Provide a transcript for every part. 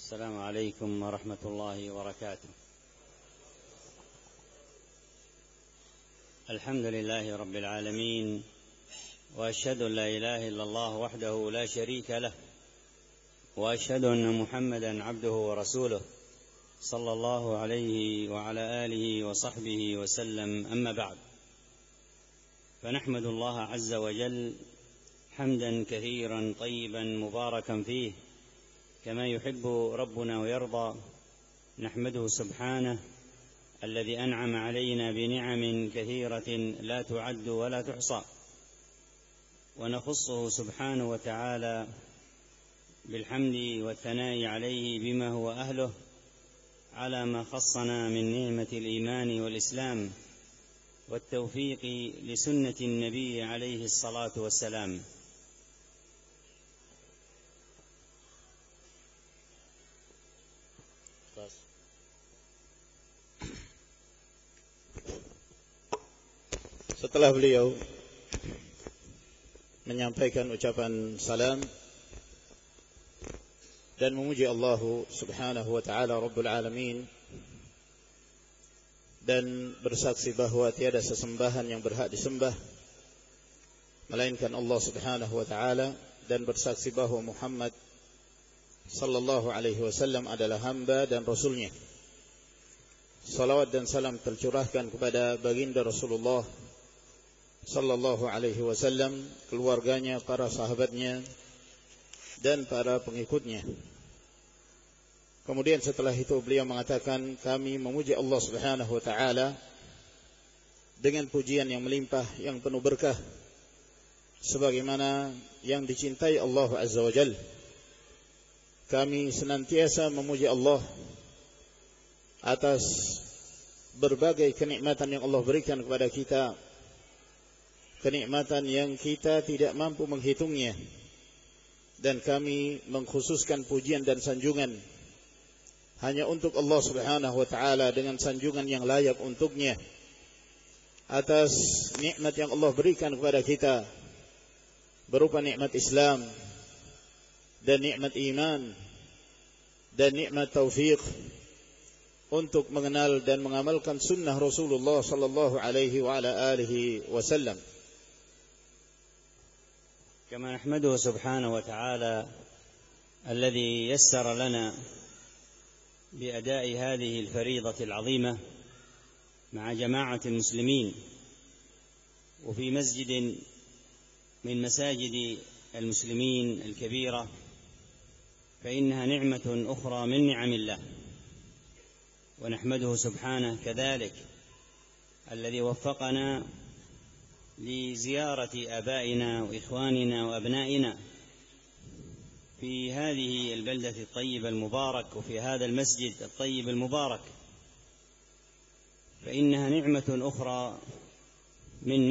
السلام عليكم ورحمة الله وبركاته. الحمد لله رب العالمين، وأشهد أن لا إله إلا الله وحده لا شريك له، وأشهد أن محمدا عبده ورسوله صلى الله عليه وعلى آله وصحبه وسلم. أما بعد، فنحمد الله عز وجل حمدا كثيرا طيبا مباركا فيه كما يحب ربنا ويرضى. نحمده سبحانه الذي أنعم علينا بنعم كثيرة لا تعد ولا تحصى، ونخصه سبحانه وتعالى بالحمد والثناء عليه بما هو أهله على ما خصنا من نعمة الإيمان والإسلام والتوفيق لسنة النبي عليه الصلاة والسلام. Setelah beliau menyampaikan ucapan salam dan memuji Allah Subhanahu wa taala Rabbul Alamin, dan bersaksi bahwa tiada sesembahan yang berhak disembah melainkan Allah Subhanahu wa taala, dan bersaksi bahwa Muhammad sallallahu alaihi wasallam adalah hamba dan rasulnya. Salawat dan salam tercurahkan kepada baginda Rasulullah sallallahu alaihi wasallam, keluarganya, para sahabatnya, dan para pengikutnya. Kemudian setelah itu beliau mengatakan, kami memuji Allah Subhanahu wa taala dengan pujian yang melimpah, yang penuh berkah, sebagaimana yang dicintai Allah Azza wa Jalla. Kami senantiasa memuji Allah atas berbagai kenikmatan yang Allah berikan kepada kita, kenikmatan yang kita tidak mampu menghitungnya, dan kami mengkhususkan pujian dan sanjungan hanya untuk Allah Subhanahu wa taala dengan sanjungan yang layak untuknya atas nikmat yang Allah berikan kepada kita berupa nikmat Islam dan nikmat iman dan nikmat taufik untuk mengenal dan mengamalkan sunnah Rasulullah sallallahu alaihi wa ala alihi wasallam. كما نحمده سبحانه وتعالى الذي يسر لنا بأداء هذه الفريضة العظيمة مع جماعة المسلمين وفي مسجد من مساجد المسلمين الكبيرة، فإنها نعمة أخرى من نعم الله، ونحمده سبحانه كذلك الذي وفقنا لزيارة آبائنا وإخواننا وأبنائنا في هذه البلدة الطيبة المبارك وفي هذا المسجد الطيب المبارك، فإنها نعمة أخرى من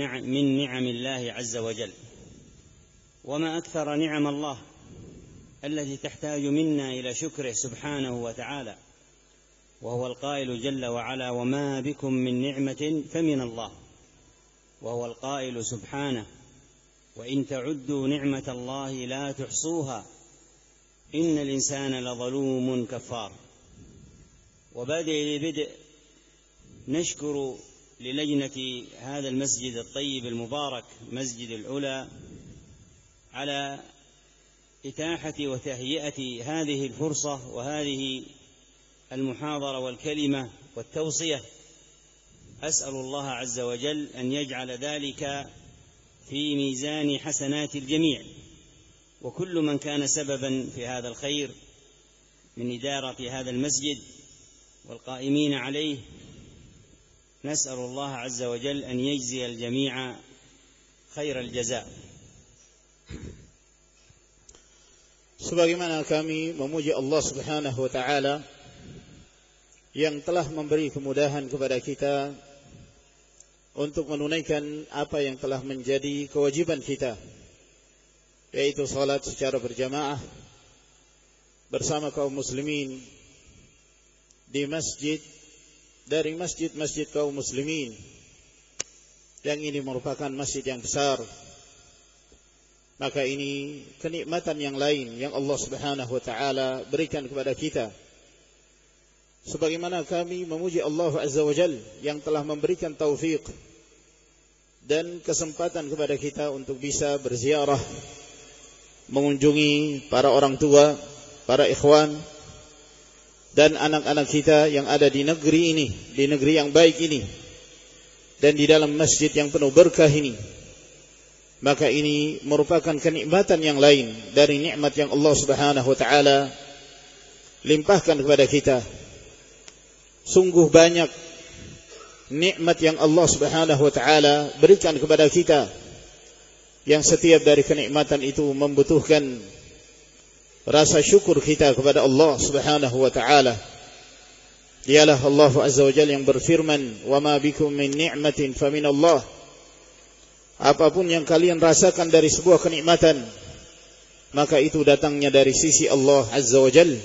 نعم الله عز وجل. وما أكثر نعم الله التي تحتاج منا إلى شكره سبحانه وتعالى، وهو القائل جل وعلا: وما بكم من نعمة فمن الله. وهو القائل سبحانه: وإن تعدوا نعمة الله لا تحصوها إن الإنسان لظلوم كفار. وبدء نشكر للجنة هذا المسجد الطيب المبارك مسجد العلا على إتاحة وتهيئة هذه الفرصة وهذه المحاضرة والكلمة والتوصية. أسأل الله عز وجل أن يجعل ذلك في ميزان حسنات الجميع، وكل من كان سببا في هذا الخير من إدارة هذا المسجد والقائمين عليه. نسأل الله عز وجل أن يجزي الجميع خير الجزاء. Sebagaimana kami memuji Allah Subhanahu wa taala yang telah memberi kemudahan kepada kita untuk menunaikan apa yang telah menjadi kewajiban kita, yaitu salat secara berjamaah bersama kaum muslimin di masjid dari masjid-masjid kaum muslimin, yang ini merupakan masjid yang besar Maka ini kenikmatan yang lain yang Allah Subhanahu wa taala berikan kepada kita. Sebagaimana kami memuji Allah Azza wa Jalla yang telah memberikan taufik dan kesempatan kepada kita untuk bisa berziarah, mengunjungi para orang tua, para ikhwan dan anak-anak kita yang ada di negeri ini, di negeri yang baik ini, dan di dalam masjid yang penuh berkah ini. Maka ini merupakan kenikmatan yang lain dari nikmat yang Allah Subhanahu wa taala limpahkan kepada kita. Sungguh banyak nikmat yang Allah Subhanahu wa taala berikan kepada kita, yang setiap dari kenikmatan itu membutuhkan rasa syukur kita kepada Allah Subhanahu wa taala. Dialah Allah Azza wa Jalla yang berfirman, "Wa ma bikum min ni'matin fa min Allah." Apapun yang kalian rasakan dari sebuah kenikmatan, maka itu datangnya dari sisi Allah Azza wa Jalla.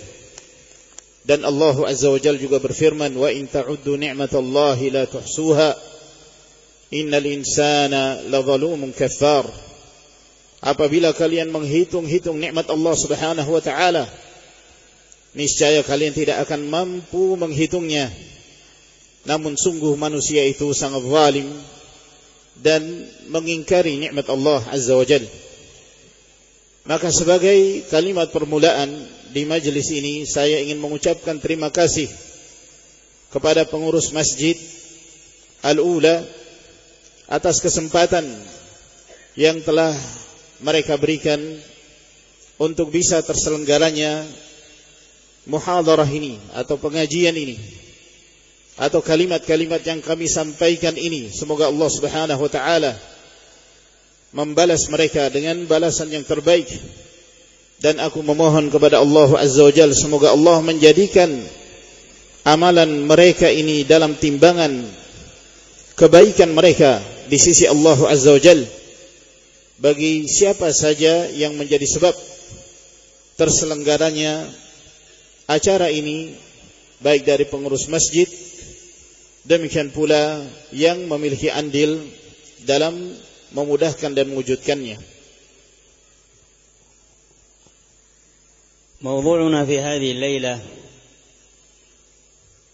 Dan Allah Azza wa Jalla juga berfirman, "Wa in ta'uddu ni'matallahi la tuhsuha. Innal insana lazalumun kaffar." Apabila kalian menghitung-hitung nikmat Allah Subhanahu wa taala, niscaya kalian tidak akan mampu menghitungnya. Namun sungguh manusia itu sangat zalim dan mengingkari nikmat Allah Azza wa Jalla. Maka sebagai kalimat permulaan di majlis ini, saya ingin mengucapkan terima kasih kepada pengurus Masjid Al-Ula atas kesempatan yang telah mereka berikan untuk bisa terselenggaranya muhadarah ini atau pengajian ini atau kalimat-kalimat yang kami sampaikan ini. Semoga Allah Subhanahu wa taala membalas mereka dengan balasan yang terbaik. Dan aku memohon kepada Allah Azza wa Jalla, semoga Allah menjadikan amalan mereka ini dalam timbangan kebaikan mereka di sisi Allah Azza wa Jalla. Bagi siapa saja yang menjadi sebab terselenggaranya acara ini, baik dari pengurus masjid, demikian pula yang memiliki andil dalam memudahkan dan mewujudkannya. موضوعنا في هذه الليلة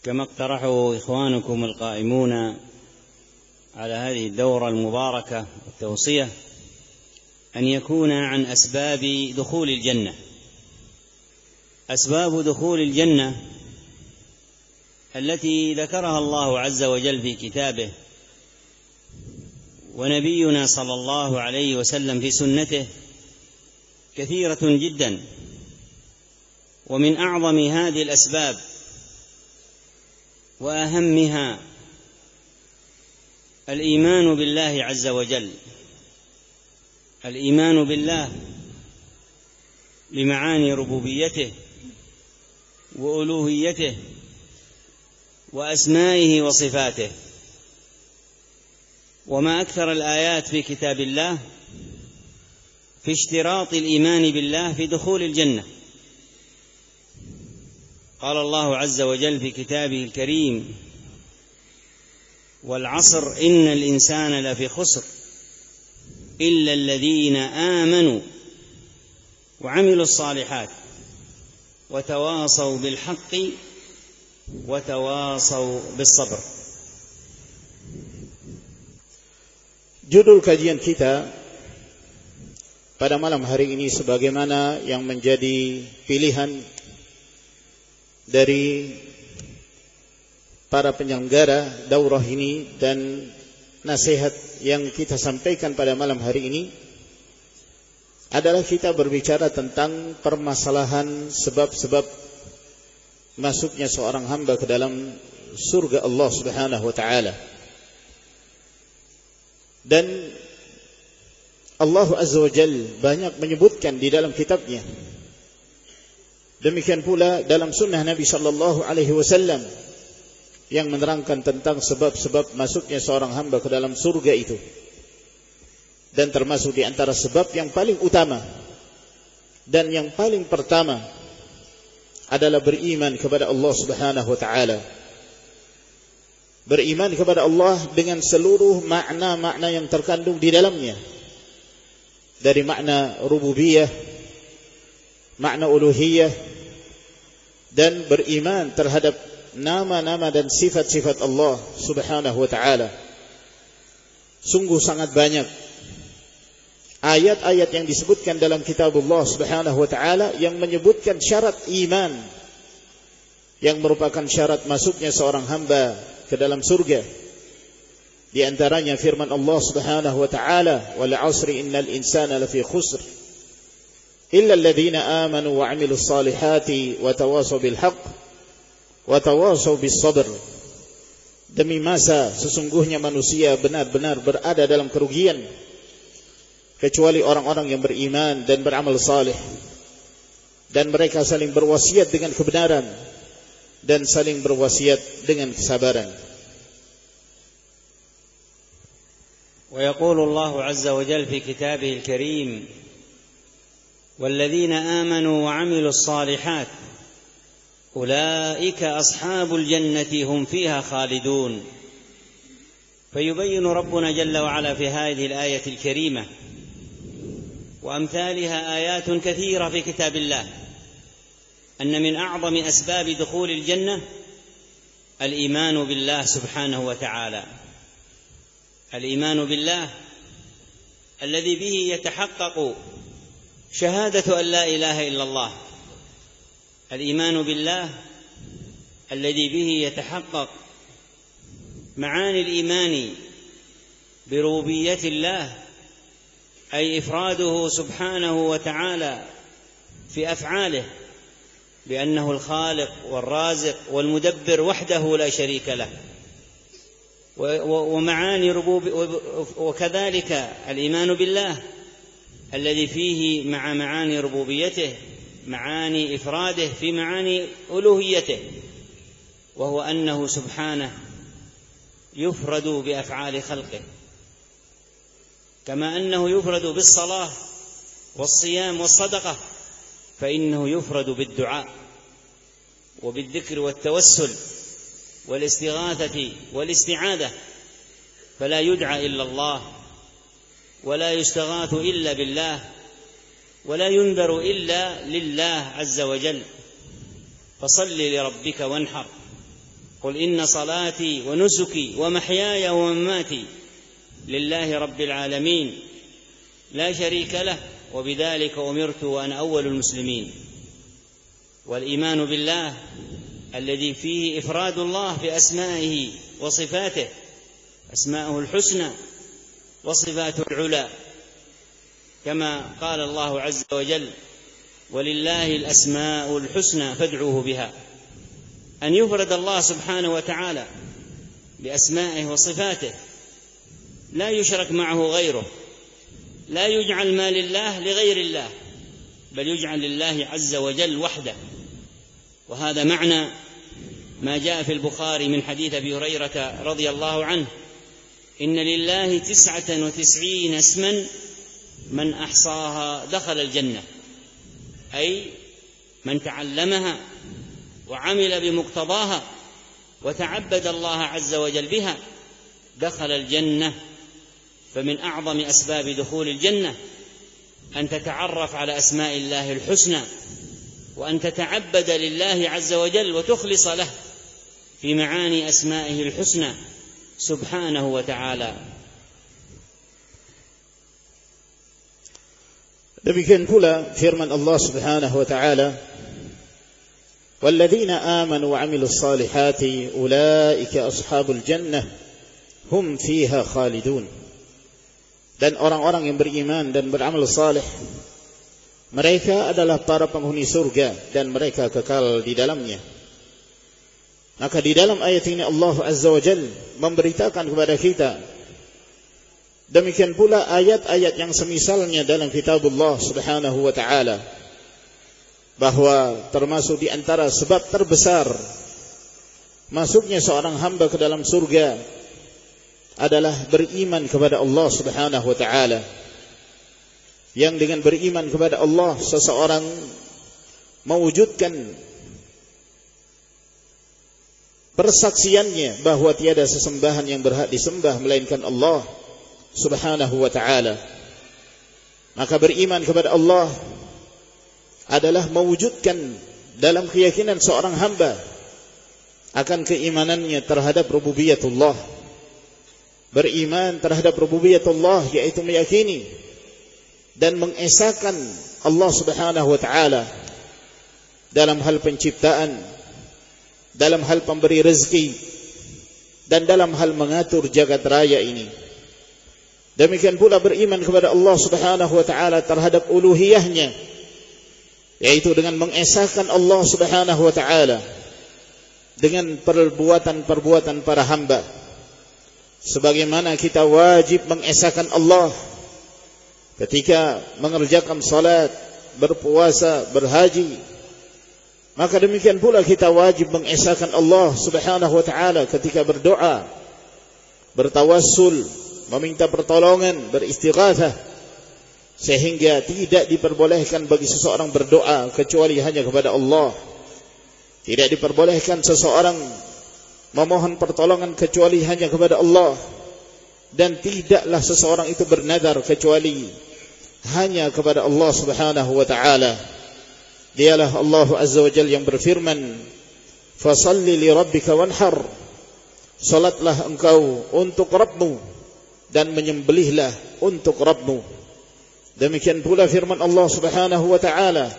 كما اقترحه إخوانكم القائمون على هذه الدورة المباركة التوصية أن يكون عن أسباب دخول الجنة. أسباب دخول الجنة التي ذكرها الله عز وجل في كتابه ونبينا صلى الله عليه وسلم في سنته كثيرة جدا. ومن أعظم هذه الأسباب وأهمها الإيمان بالله عز وجل، الإيمان بالله بمعاني ربوبيته وألوهيته وأسمائه وصفاته. وما أكثر الآيات في كتاب الله في اشتراط الإيمان بالله في دخول الجنة. قال الله عز وجل في كتابه الكريم: والعصر إن الإنسان لفي خسر إلا الذين آمنوا وعملوا الصالحات وتواصوا بالحق وتواصوا بالصبر. Judul kajian kita pada malam hari ini, sebagaimana yang menjadi pilihan dari para penyelenggara daurah ini dan nasihat yang kita sampaikan pada malam hari ini, adalah kita berbicara tentang permasalahan sebab-sebab masuknya seorang hamba ke dalam surga Allah Subhanahu wa taala. Dan Allah Azza wa Jalla banyak menyebutkan di dalam kitabnya. Demikian pula dalam sunnah Nabi sallallahu alaihi wasallam yang menerangkan tentang sebab-sebab masuknya seorang hamba ke dalam surga itu. Dan termasuk di antara sebab yang paling utama dan yang paling pertama adalah beriman kepada Allah Subhanahu wa taala. Beriman kepada Allah dengan seluruh makna-makna yang terkandung di dalamnya. dari makna rububiyah, makna uluhiyah, dan beriman terhadap nama-nama dan sifat-sifat Allah Subhanahu wa ta'ala. Sungguh sangat banyak ayat-ayat yang disebutkan dalam kitab Allah Subhanahu wa ta'ala yang menyebutkan syarat iman yang merupakan syarat masuknya seorang hamba ke dalam surga. Di antaranya firman Allah Subhanahu wa ta'ala, wal 'asri innal insana lafi khusr illa alladhina amanu wa 'amilus salihati wa tawasaw bil haqq wa tawasaw bis sabr. Demi masa sesungguhnya manusia benar-benar berada dalam kerugian kecuali orang-orang yang beriman dan beramal saleh, dan mereka saling berwasiat dengan kebenaran dan saling berwasiat dengan kesabaran. ويقول الله عز وجل في كتابه الكريم والذين آمنوا وعملوا الصالحات أولئك أصحاب الجنة هم فيها خالدون. فيبين ربنا جل وعلا في هذه الآية الكريمة وأمثالها آيات كثيرة في كتاب الله أن من أعظم أسباب دخول الجنة الإيمان بالله سبحانه وتعالى، الإيمان بالله الذي به يتحقق شهادة أن لا إله إلا الله، الإيمان بالله الذي به يتحقق معاني الإيمان بربوبية الله، أي إفراده سبحانه وتعالى في أفعاله بأنه الخالق والرازق والمدبر وحده لا شريك له، ومعاني وكذلك الإيمان بالله الذي فيه مع معاني ربوبيته معاني إفراده في معاني ألوهيته، وهو أنه سبحانه يفرد بأفعال خلقه، كما أنه يفرد بالصلاة والصيام والصدقة، فإنه يفرد بالدعاء وبالذكر والتوسل والاستغاثة والاستعاذة، فلا يدعى إلا الله ولا يستغاث إلا بالله ولا ينذر إلا لله عز وجل. فصل لربك وانحر، قل إن صلاتي ونسكي ومحياي ومماتي لله رب العالمين لا شريك له وبذلك أمرت وأنا أول المسلمين. والإيمان بالله الذي فيه إفراد الله في أسمائه وصفاته، أسماءه الحسنى وصفاته العلى، كما قال الله عز وجل ولله الأسماء الحسنى فادعوه بها. أن يفرد الله سبحانه وتعالى بأسمائه وصفاته، لا يشرك معه غيره، لا يجعل ما لله لغير الله، بل يجعل لله عز وجل وحده. وهذا معنى ما جاء في البخاري من حديث أبي هريرة رضي الله عنه إن لله 99 اسما من أحصاها دخل الجنة، أي من تعلمها وعمل بمقتضاها وتعبد الله عز وجل بها دخل الجنة. فمن أعظم أسباب دخول الجنة أن تتعرف على أسماء الله الحسنى، وأن تتعبد لله عز وجل وتخلص له في معاني أسمائه الحسنى سبحانه وتعالى. Demikian pula firman Allah Subhanahu wa ta'ala, walladzina amanu wa 'amilus salihati ulaika ashabul jannah hum fiha khalidun. Dan orang-orang yang beriman dan beramal saleh, mereka adalah para penghuni surga dan mereka kekal di dalamnya. Maka di dalam ayat ini Allah Azza wa Jalla memberitakan kepada kita, demikian pula ayat-ayat yang semisalnya dalam kitabullah Subhanahu wa ta'ala, bahwa termasuk di antara sebab terbesar masuknya seorang hamba ke dalam surga adalah beriman kepada Allah Subhanahu wa ta'ala. Yang dengan beriman kepada Allah seseorang mewujudkan persaksiannya bahwa tiada sesembahan yang berhak disembah melainkan Allah Subhanahu wa ta'ala. Maka beriman kepada Allah adalah mewujudkan dalam keyakinan seorang hamba akan keimanannya terhadap rububiyatullah. Beriman terhadap rububiyatullah yaitu meyakini dan mengesahkan Allah Subhanahu wa taala dalam hal penciptaan, dalam hal pemberi rezeki, dan dalam hal mengatur jagat raya ini. Demikian pula beriman kepada Allah Subhanahu wa taala terhadap uluhiyahnya, yaitu dengan mengesahkan Allah Subhanahu wa taala dengan perbuatan-perbuatan para hamba. Sebagaimana kita wajib mengesahkan Allah ketika mengerjakan salat, berpuasa, berhaji, maka demikian pula kita wajib mengesahkan Allah Subhanahu wa taala ketika berdoa, bertawassul, meminta pertolongan, beristighatsah, sehingga tidak diperbolehkan bagi seseorang berdoa kecuali hanya kepada Allah. Tidak diperbolehkan seseorang memohon pertolongan kecuali hanya kepada Allah, dan tidaklah seseorang itu bernadar kecuali hanya kepada Allah Subhanahu wa taala. Dialah Allah Azza wa Jalla yang berfirman, "Fasalli li rabbika wanhar." Salatlah engkau untuk Rabbmu dan menyembelihlah untuk Rabbmu. Demikian pula firman Allah Subhanahu wa taala,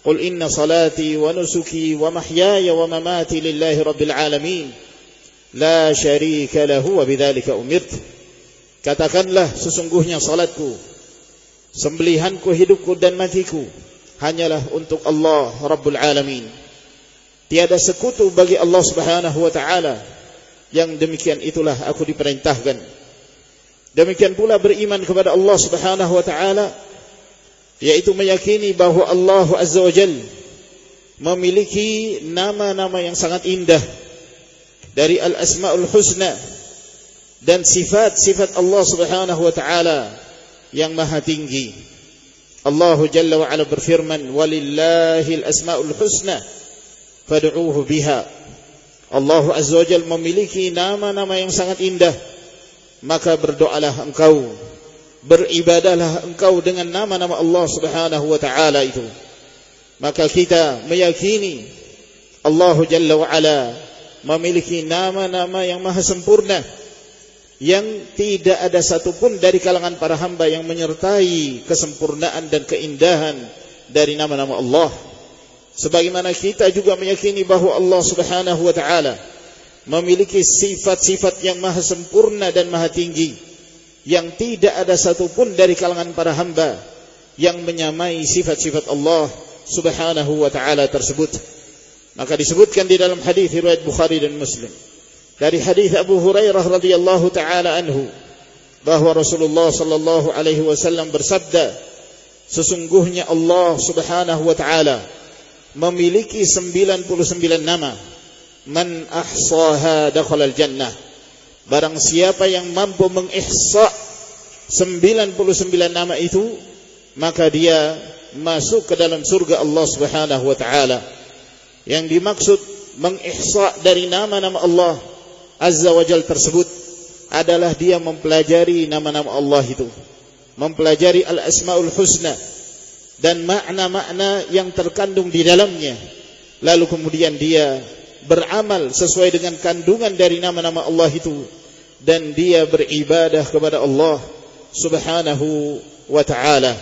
"Qul inna salati wa nusuki wa mahyaya wa mamati lillahi rabbil alamin, la syarika lahu wa bidzalika umirtu." Katakanlah, sesungguhnya salatku, sembelihanku, hidupku dan matiku hanyalah untuk Allah Rabbul Alamin. Tiada sekutu bagi Allah Subhanahu wa taala. Yang demikian itulah aku diperintahkan. Demikian pula beriman kepada Allah Subhanahu wa taala, yaitu meyakini bahwa Allah Azza wa Jalla memiliki nama-nama yang sangat indah dari Al-Asmaul Husna dan sifat-sifat Allah Subhanahu wa taala yang maha tinggi. Allah Jalla wa Ala berfirman, "Walillahil asmaul husna fad'uuhu biha." Allah Azza wa Jalla memiliki nama-nama yang sangat indah, maka berdoalah engkau, beribadahlah engkau dengan nama-nama Allah Subhanahu wa taala itu. Maka kita meyakini Allah Jalla wa Ala memiliki nama-nama yang maha sempurna, yang tidak ada satupun dari kalangan para hamba yang menyertai kesempurnaan dan keindahan dari nama-nama Allah. Sebagaimana kita juga meyakini bahwa Allah Subhanahu wa taala memiliki sifat-sifat yang maha sempurna dan maha tinggi, yang tidak ada satupun dari kalangan para hamba yang menyamai sifat-sifat Allah Subhanahu wa taala tersebut. Maka disebutkan di dalam hadis riwayat Bukhari dan Muslim dari hadis Abu Hurairah radhiyallahu taala anhu, bahwa Rasulullah sallallahu alaihi wasallam bersabda, sesungguhnya Allah Subhanahu wa taala memiliki 99 nama. Man ahsaha dakhalal jannah. Barang siapa yang mampu mengihsa 99 nama itu, maka dia masuk ke dalam surga Allah Subhanahu wa taala. Yang dimaksud mengihsa dari nama-nama Allah Azza wa Jalla tersebut adalah dia mempelajari nama-nama Allah itu, mempelajari Al-Asmaul Husna dan makna-makna yang terkandung di dalamnya, lalu kemudian dia beramal sesuai dengan kandungan dari nama-nama Allah itu, dan dia beribadah kepada Allah Subhanahu wa ta'ala.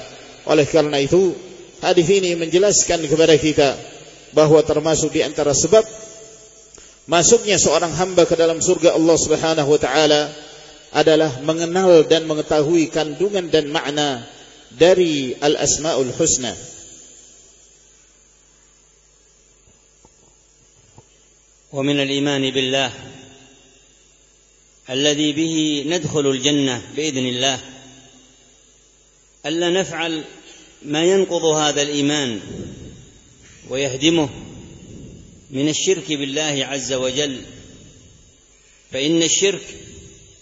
Oleh karena itu, hadis ini menjelaskan kepada kita bahwa termasuk di antara sebab masuknya seorang hamba ke dalam surga Allah Subhanahu wa ta'ala adalah mengenal dan mengetahui kandungan dan makna dari Al-Asmaul Husna. ومن الإيمان بالله الذي به ندخل الجنة بإذن الله ألا نفعل ما ينقض هذا الإيمان ويهدمه من الشرك بالله عز وجل، فإن الشرك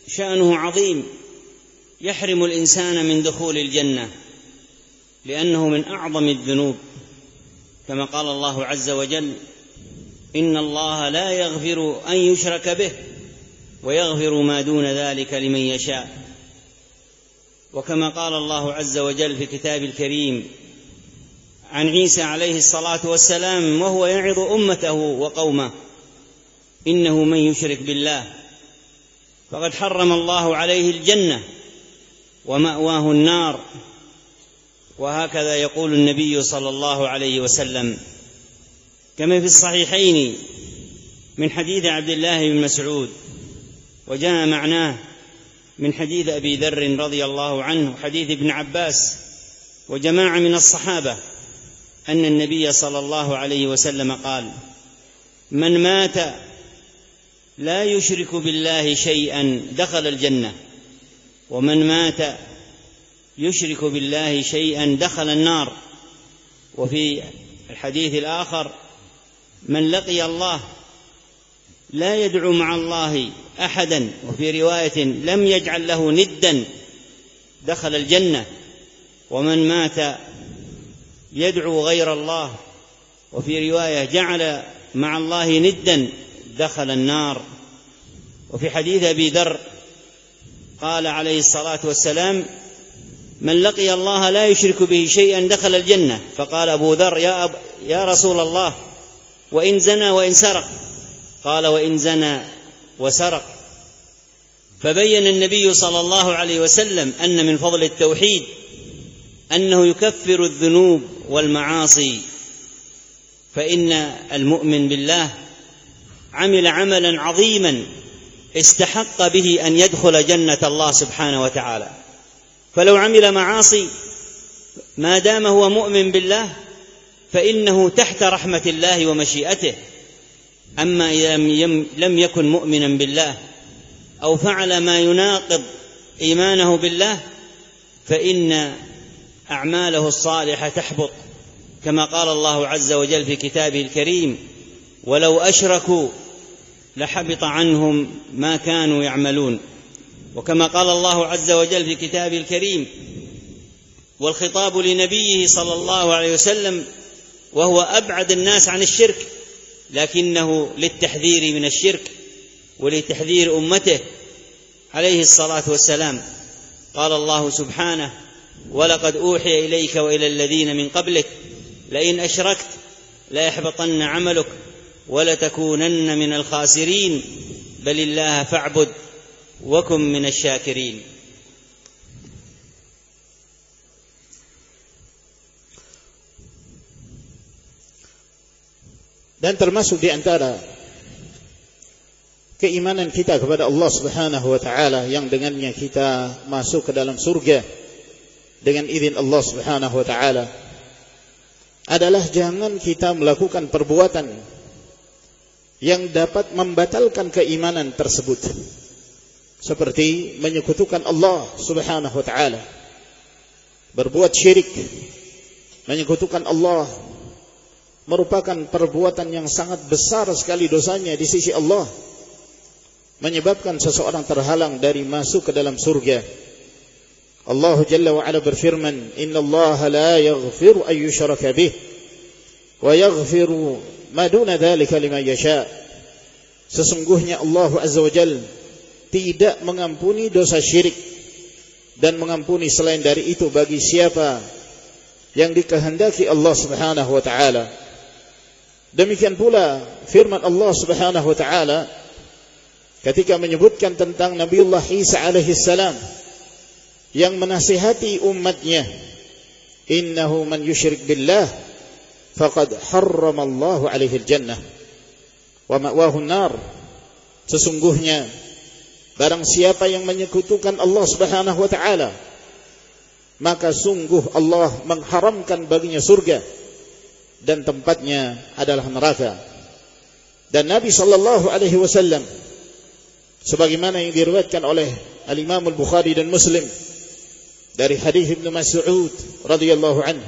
شأنه عظيم يحرم الإنسان من دخول الجنة، لأنه من أعظم الذنوب، كما قال الله عز وجل: إن الله لا يغفر أن يشرك به ويغفر ما دون ذلك لمن يشاء. وكما قال الله عز وجل في كتابه الكريم عن عيسى عليه الصلاة والسلام وهو يعظ أمته وقومه: إنه من يشرك بالله فقد حرم الله عليه الجنة ومأواه النار. وهكذا يقول النبي صلى الله عليه وسلم، كما في الصحيحين من حديث عبد الله بن مسعود، وجاء معناه من حديث أبي ذر رضي الله عنه وحديث ابن عباس وجماعة من الصحابة أن النبي صلى الله عليه وسلم قال: من مات لا يشرك بالله شيئا دخل الجنة، ومن مات يشرك بالله شيئا دخل النار. وفي الحديث الآخر: من لقي الله لا يدعو مع الله أحدا، وفي رواية: لم يجعل له ندا دخل الجنة. ومن مات يدعو غير الله، وفي رواية: جعل مع الله ندا دخل النار. وفي حديث أبي ذر قال عليه الصلاة والسلام: من لقي الله لا يشرك به شيئا دخل الجنة. فقال أبو ذر: يا رسول الله، وإن زنى وإن سرق؟ قال: وإن زنى وسرق. فبين النبي صلى الله عليه وسلم أن من فضل التوحيد أنه يكفر الذنوب والمعاصي، فإن المؤمن بالله عمل عملا عظيما استحق به أن يدخل جنة الله سبحانه وتعالى. فلو عمل معاصي ما دام هو مؤمن بالله فإنه تحت رحمة الله ومشيئته. أما إذا لم يكن مؤمنا بالله أو فعل ما يناقض إيمانه بالله فإن أعماله الصالحة تحبط، كما قال الله عز وجل في كتابه الكريم: ولو أشركوا لحبط عنهم ما كانوا يعملون. وكما قال الله عز وجل في كتابه الكريم، والخطاب لنبيه صلى الله عليه وسلم وهو أبعد الناس عن الشرك، لكنه للتحذير من الشرك ولتحذير أمته عليه الصلاة والسلام. قال الله سبحانه: ولقد أوحي إليك وإلى الذين من قبلك لئن أشركت ليحبطن عملك ولتكونن من الخاسرين بل الله فاعبد وكن من الشاكرين. Dan termasuk di antara keimanan kita kepada Allah Subhanahu wa taala yang dengannya kita masuk ke dalam surga dengan izin Allah Subhanahu wa taala adalah jangan kita melakukan perbuatan yang dapat membatalkan keimanan tersebut, seperti menyekutukan Allah Subhanahu wa taala, berbuat syirik, menyekutukan Allah merupakan perbuatan yang sangat besar sekali dosanya di sisi Allah, menyebabkan seseorang terhalang dari masuk ke dalam surga. Allah Jalla wa Ala berfirman, "Innallaha la yaghfiru an yushraka bih wa yaghfiru ma duna dzalika liman yasha." Sesungguhnya Allah Azza wa Jalla tidak mengampuni dosa syirik dan mengampuni selain dari itu bagi siapa yang dikehendaki Allah Subhanahu wa taala. Demikian pula firman Allah Subhanahu wa taala ketika menyebutkan tentang Nabiullah Isa alaihi salam yang menasihati umatnya, "Innahu man yusyrik billah faqad harramallahu alaihi al-jannah wa ma'wahu an-nar." Sesungguhnya barang siapa yang menyekutukan Allah Subhanahu wa taala, maka sungguh Allah mengharamkan baginya surga dan tempatnya adalah neraka. Dan Nabi sallallahu alaihi wasallam sebagaimana yang diriwayatkan oleh Al-Imam Al-Bukhari dan Muslim dari hadis Ibnu Mas'ud radhiyallahu anhu,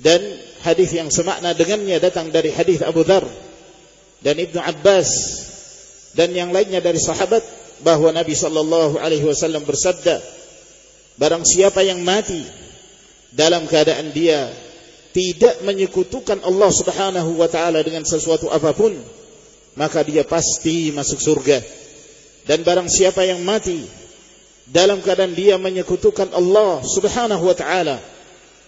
dan hadis yang semakna dengannya datang dari hadis Abu Dzar dan Ibnu Abbas dan yang lainnya dari sahabat, bahwa Nabi sallallahu alaihi wasallam bersabda, barang siapa yang mati dalam keadaan dia tidak menyekutukan Allah Subhanahu wa taala dengan sesuatu apapun, maka dia pasti masuk surga. Dan barang siapa yang mati dalam keadaan dia menyekutukan Allah Subhanahu wa taala,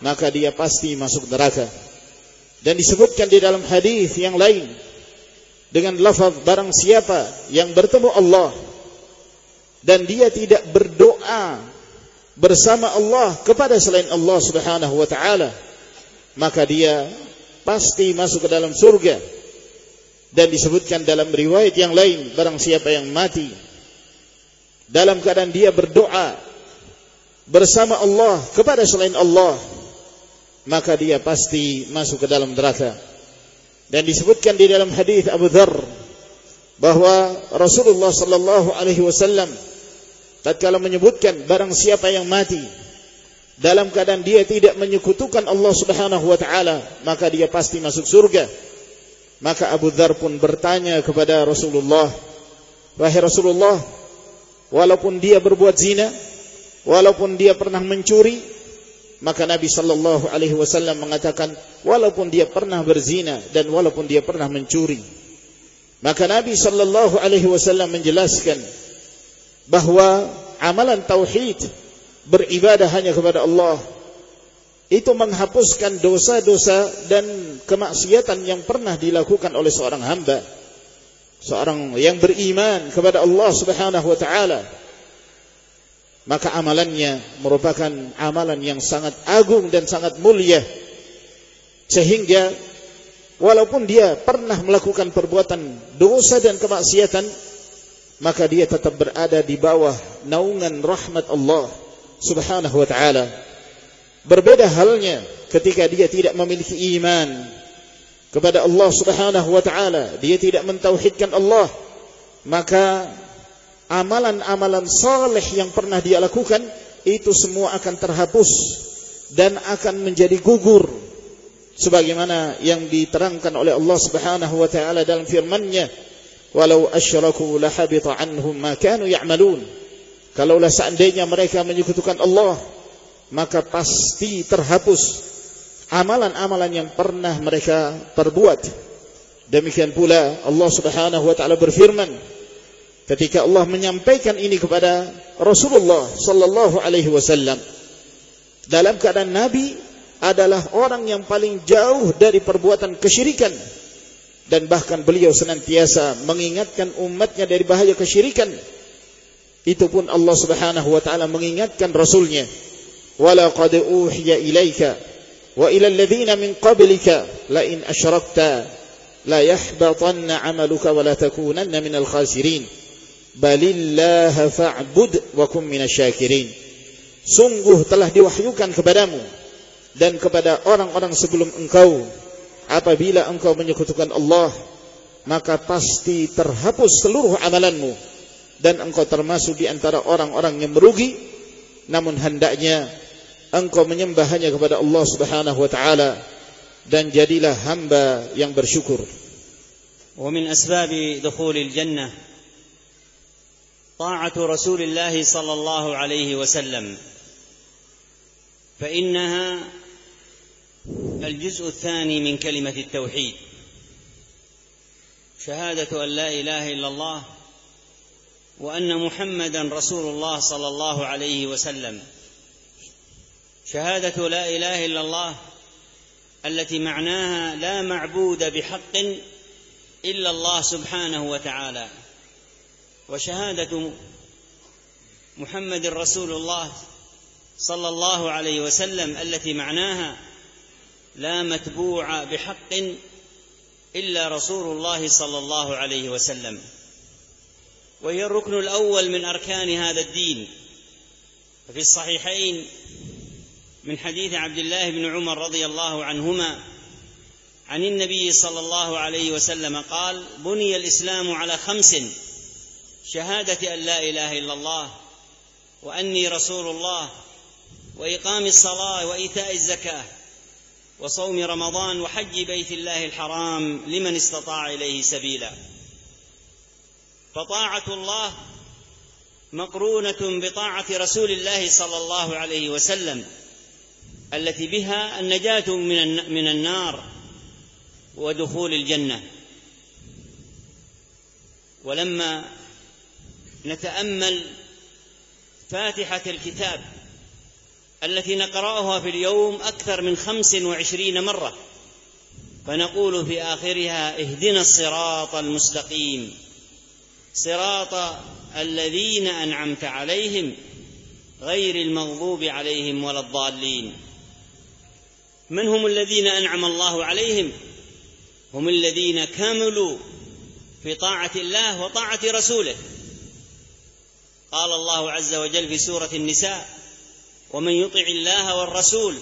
maka dia pasti masuk neraka. Dan disebutkan di dalam hadis yang lain dengan lafaz, barang siapa yang bertemu Allah dan dia tidak berdoa bersama Allah kepada selain Allah Subhanahu wa taala, maka dia pasti masuk ke dalam surga. Dan disebutkan dalam riwayat yang lain, barang siapa yang mati dalam keadaan dia berdoa bersama Allah kepada selain Allah, maka dia pasti masuk ke dalam neraka. Dan disebutkan di dalam hadis Abu Dzar bahwa Rasulullah sallallahu alaihi wasallam tatkala menyebutkan barang siapa yang mati dalam keadaan dia tidak menyekutukan Allah Subhanahu wa taala, maka dia pasti masuk surga. Maka Abu Dzar pun bertanya kepada Rasulullah, wahai Rasulullah, walaupun dia berbuat zina, walaupun dia pernah mencuri, maka Nabi sallallahu alaihi wasallam mengatakan walaupun dia pernah berzina dan walaupun dia pernah mencuri. Maka Nabi sallallahu alaihi wasallam menjelaskan bahwa amalan tauhid, beribadah hanya kepada Allah, itu menghapuskan dosa-dosa dan kemaksiatan yang pernah dilakukan oleh seorang hamba, seorang yang beriman kepada Allah Subhanahu wa taala. Maka amalannya merupakan amalan yang sangat agung dan sangat mulia, sehingga walaupun dia pernah melakukan perbuatan dosa dan kemaksiatan, maka dia tetap berada di bawah naungan rahmat Allah Subhanahu wa taala. Berbeda halnya ketika dia tidak memiliki iman kepada Allah Subhanahu wa taala, dia tidak mentauhidkan Allah, maka amalan-amalan saleh yang pernah dia lakukan itu semua akan terhapus dan akan menjadi gugur, sebagaimana yang diterangkan oleh Allah Subhanahu wa taala dalam firman-Nya, walau asyraku lahabita anhum ma kanu ya'malun. Kalaulah seandainya mereka menyekutukan Allah, maka pasti terhapus amalan-amalan yang pernah mereka perbuat. Demikian pula Allah Subhanahu wa taala berfirman ketika Allah menyampaikan ini kepada Rasulullah sallallahu alaihi wasallam, dalam keadaan Nabi adalah orang yang paling jauh dari perbuatan kesyirikan, dan bahkan beliau senantiasa mengingatkan umatnya dari bahaya kesyirikan. Itu pun Allah Subhanahu wa taala mengingatkan Rasulnya, walaqad uhiya ilaika wa ila alladhina min qablika la in asyrakta la yahbatanna 'amaluka wa la takunanna minal khasirin balillaha fa'bud wa kum minasyakirin. Sungguh telah diwahyukan kepadamu dan kepada orang-orang sebelum engkau, apabila engkau menyekutukan Allah, maka pasti terhapus seluruh amalanmu dan engkau termasuk di antara orang-orang yang merugi. Namun hendaknya engkau menyembah hanya kepada Allah Subhanahu wa taala dan jadilah hamba yang bersyukur. Wa min asbabi dukhulil jannah طاعة رسول الله صلى الله عليه وسلم، فإنها الجزء الثاني من كلمة التوحيد، شهادة أن لا إله إلا الله وأن محمدا رسول الله صلى الله عليه وسلم. شهادة لا إله إلا الله التي معناها لا معبود بحق إلا الله سبحانه وتعالى، وشهادة محمد رسول الله صلى الله عليه وسلم التي معناها لا متبوع بحق إلا رسول الله صلى الله عليه وسلم، وهي الركن الأول من أركان هذا الدين. ففي الصحيحين من حديث عبد الله بن عمر رضي الله عنهما عن النبي صلى الله عليه وسلم قال: بني الإسلام على 5: شهادة أن لا إله إلا الله وأني رسول الله وإقام الصلاة وإيتاء الزكاة وصوم رمضان وحج بيت الله الحرام لمن استطاع إليه سبيلا. فطاعة الله مقرونة بطاعة رسول الله صلى الله عليه وسلم التي بها النجاة من النار ودخول الجنة. ولما نتأمل فاتحة الكتاب التي نقرأها في اليوم أكثر من 25 مرة، فنقول في آخرها: اهدنا الصراط المستقيم صراط الذين أنعمت عليهم غير المغضوب عليهم ولا الضالين. من هم الذين أنعم الله عليهم؟ هم الذين كملوا في طاعة الله وطاعة رسوله. قال الله عز وجل في سورة النساء: ومن يطع الله والرسول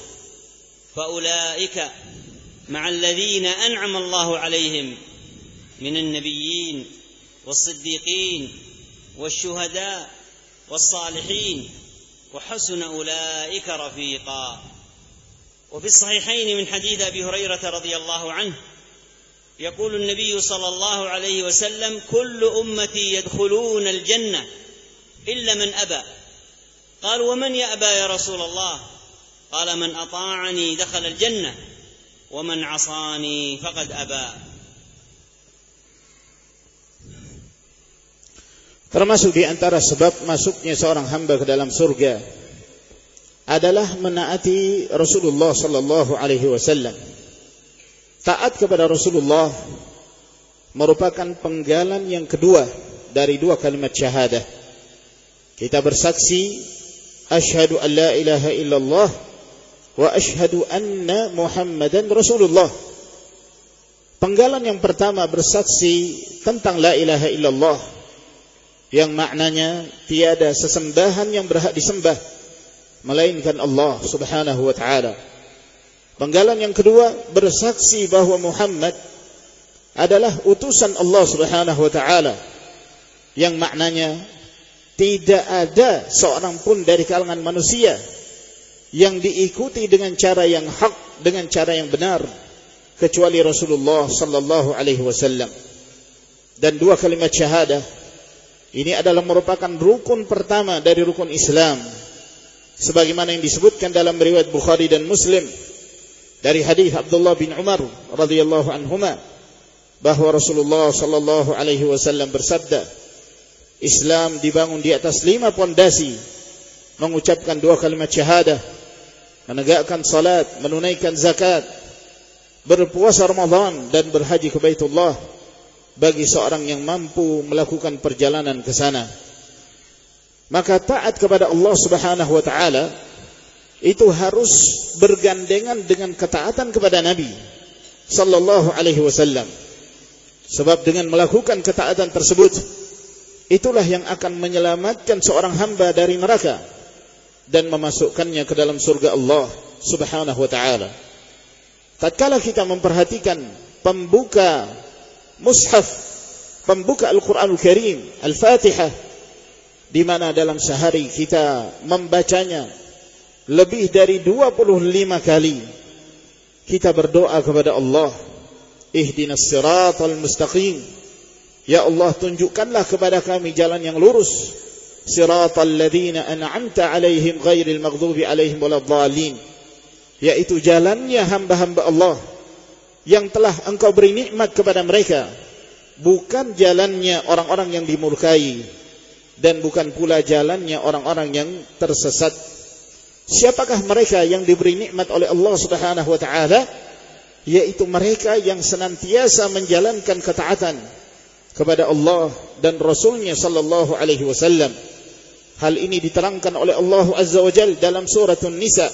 فأولئك مع الذين أنعم الله عليهم من النبيين والصديقين والشهداء والصالحين وحسن أولئك رفيقا. وفي الصحيحين من حديث أبي هريرة رضي الله عنه يقول النبي صلى الله عليه وسلم: كل أمتي يدخلون الجنة إلا من أبى. قالوا: ومن يأبى يا رسول الله؟ قال: من أطاعني دخل الجنة ومن عصاني فقد أبى. Termasuk di antara sebab masuknya seorang hamba ke dalam surga adalah menaati Rasulullah sallallahu alaihi wasallam. Taat kepada Rasulullah merupakan penggalan yang kedua dari dua kalimat syahadah. Kita bersaksi asyhadu an la ilaha illallah wa asyhadu anna Muhammadan Rasulullah. Penggalan yang pertama bersaksi tentang la ilaha illallah, yang maknanya tiada sesembahan yang berhak disembah melainkan Allah Subhanahu wa taala. Penggalan yang kedua bersaksi bahwa Muhammad adalah utusan Allah Subhanahu wa taala, yang maknanya tidak ada seorang pun dari kalangan manusia yang diikuti dengan cara yang hak, dengan cara yang benar, kecuali Rasulullah sallallahu alaihi wasallam. Dan dua kalimat syahadah ini adalah merupakan rukun pertama dari rukun Islam, sebagaimana yang disebutkan dalam riwayat Bukhari dan Muslim dari hadis Abdullah bin Umar radhiyallahu anhuma, bahwa Rasulullah sallallahu alaihi wasallam bersabda, Islam dibangun di atas 5 pondasi: mengucapkan dua kalimat syahadah, menegakkan salat, menunaikan zakat, berpuasa Ramadan, dan berhaji ke Baitullah bagi seorang yang mampu melakukan perjalanan ke sana. Maka taat kepada Allah Subhanahu wa taala itu harus bergandengan dengan ketaatan kepada Nabi sallallahu alaihi wasallam. Sebab dengan melakukan ketaatan tersebut, itulah yang akan menyelamatkan seorang hamba dari neraka dan memasukkannya ke dalam surga Allah Subhanahu wa taala. Tatkala kita memperhatikan pembuka mushaf, pembuka Al-Quranul Karim, Al-Fatihah, di mana dalam sehari kita membacanya lebih dari 25 kali, kita berdoa kepada Allah, ihdinas siratal mustaqim, ya Allah tunjukkanlah kepada kami jalan yang lurus, siratal ladzina an'amta alaihim ghairil maghdubi alaihim waladdallin, yaitu jalannya hamba-hamba Allah yang telah engkau beri nikmat kepada mereka, bukan jalannya orang-orang yang dimurkai, dan bukan pula jalannya orang-orang yang tersesat. Siapakah mereka yang diberi nikmat oleh Allah Subhanahu wa taala? Yaitu mereka yang senantiasa menjalankan ketaatan kepada Allah dan Rasulnya sallallahu alaihi wasallam. Hal ini diterangkan oleh Allah Azza wa Jalla dalam surah An-Nisa,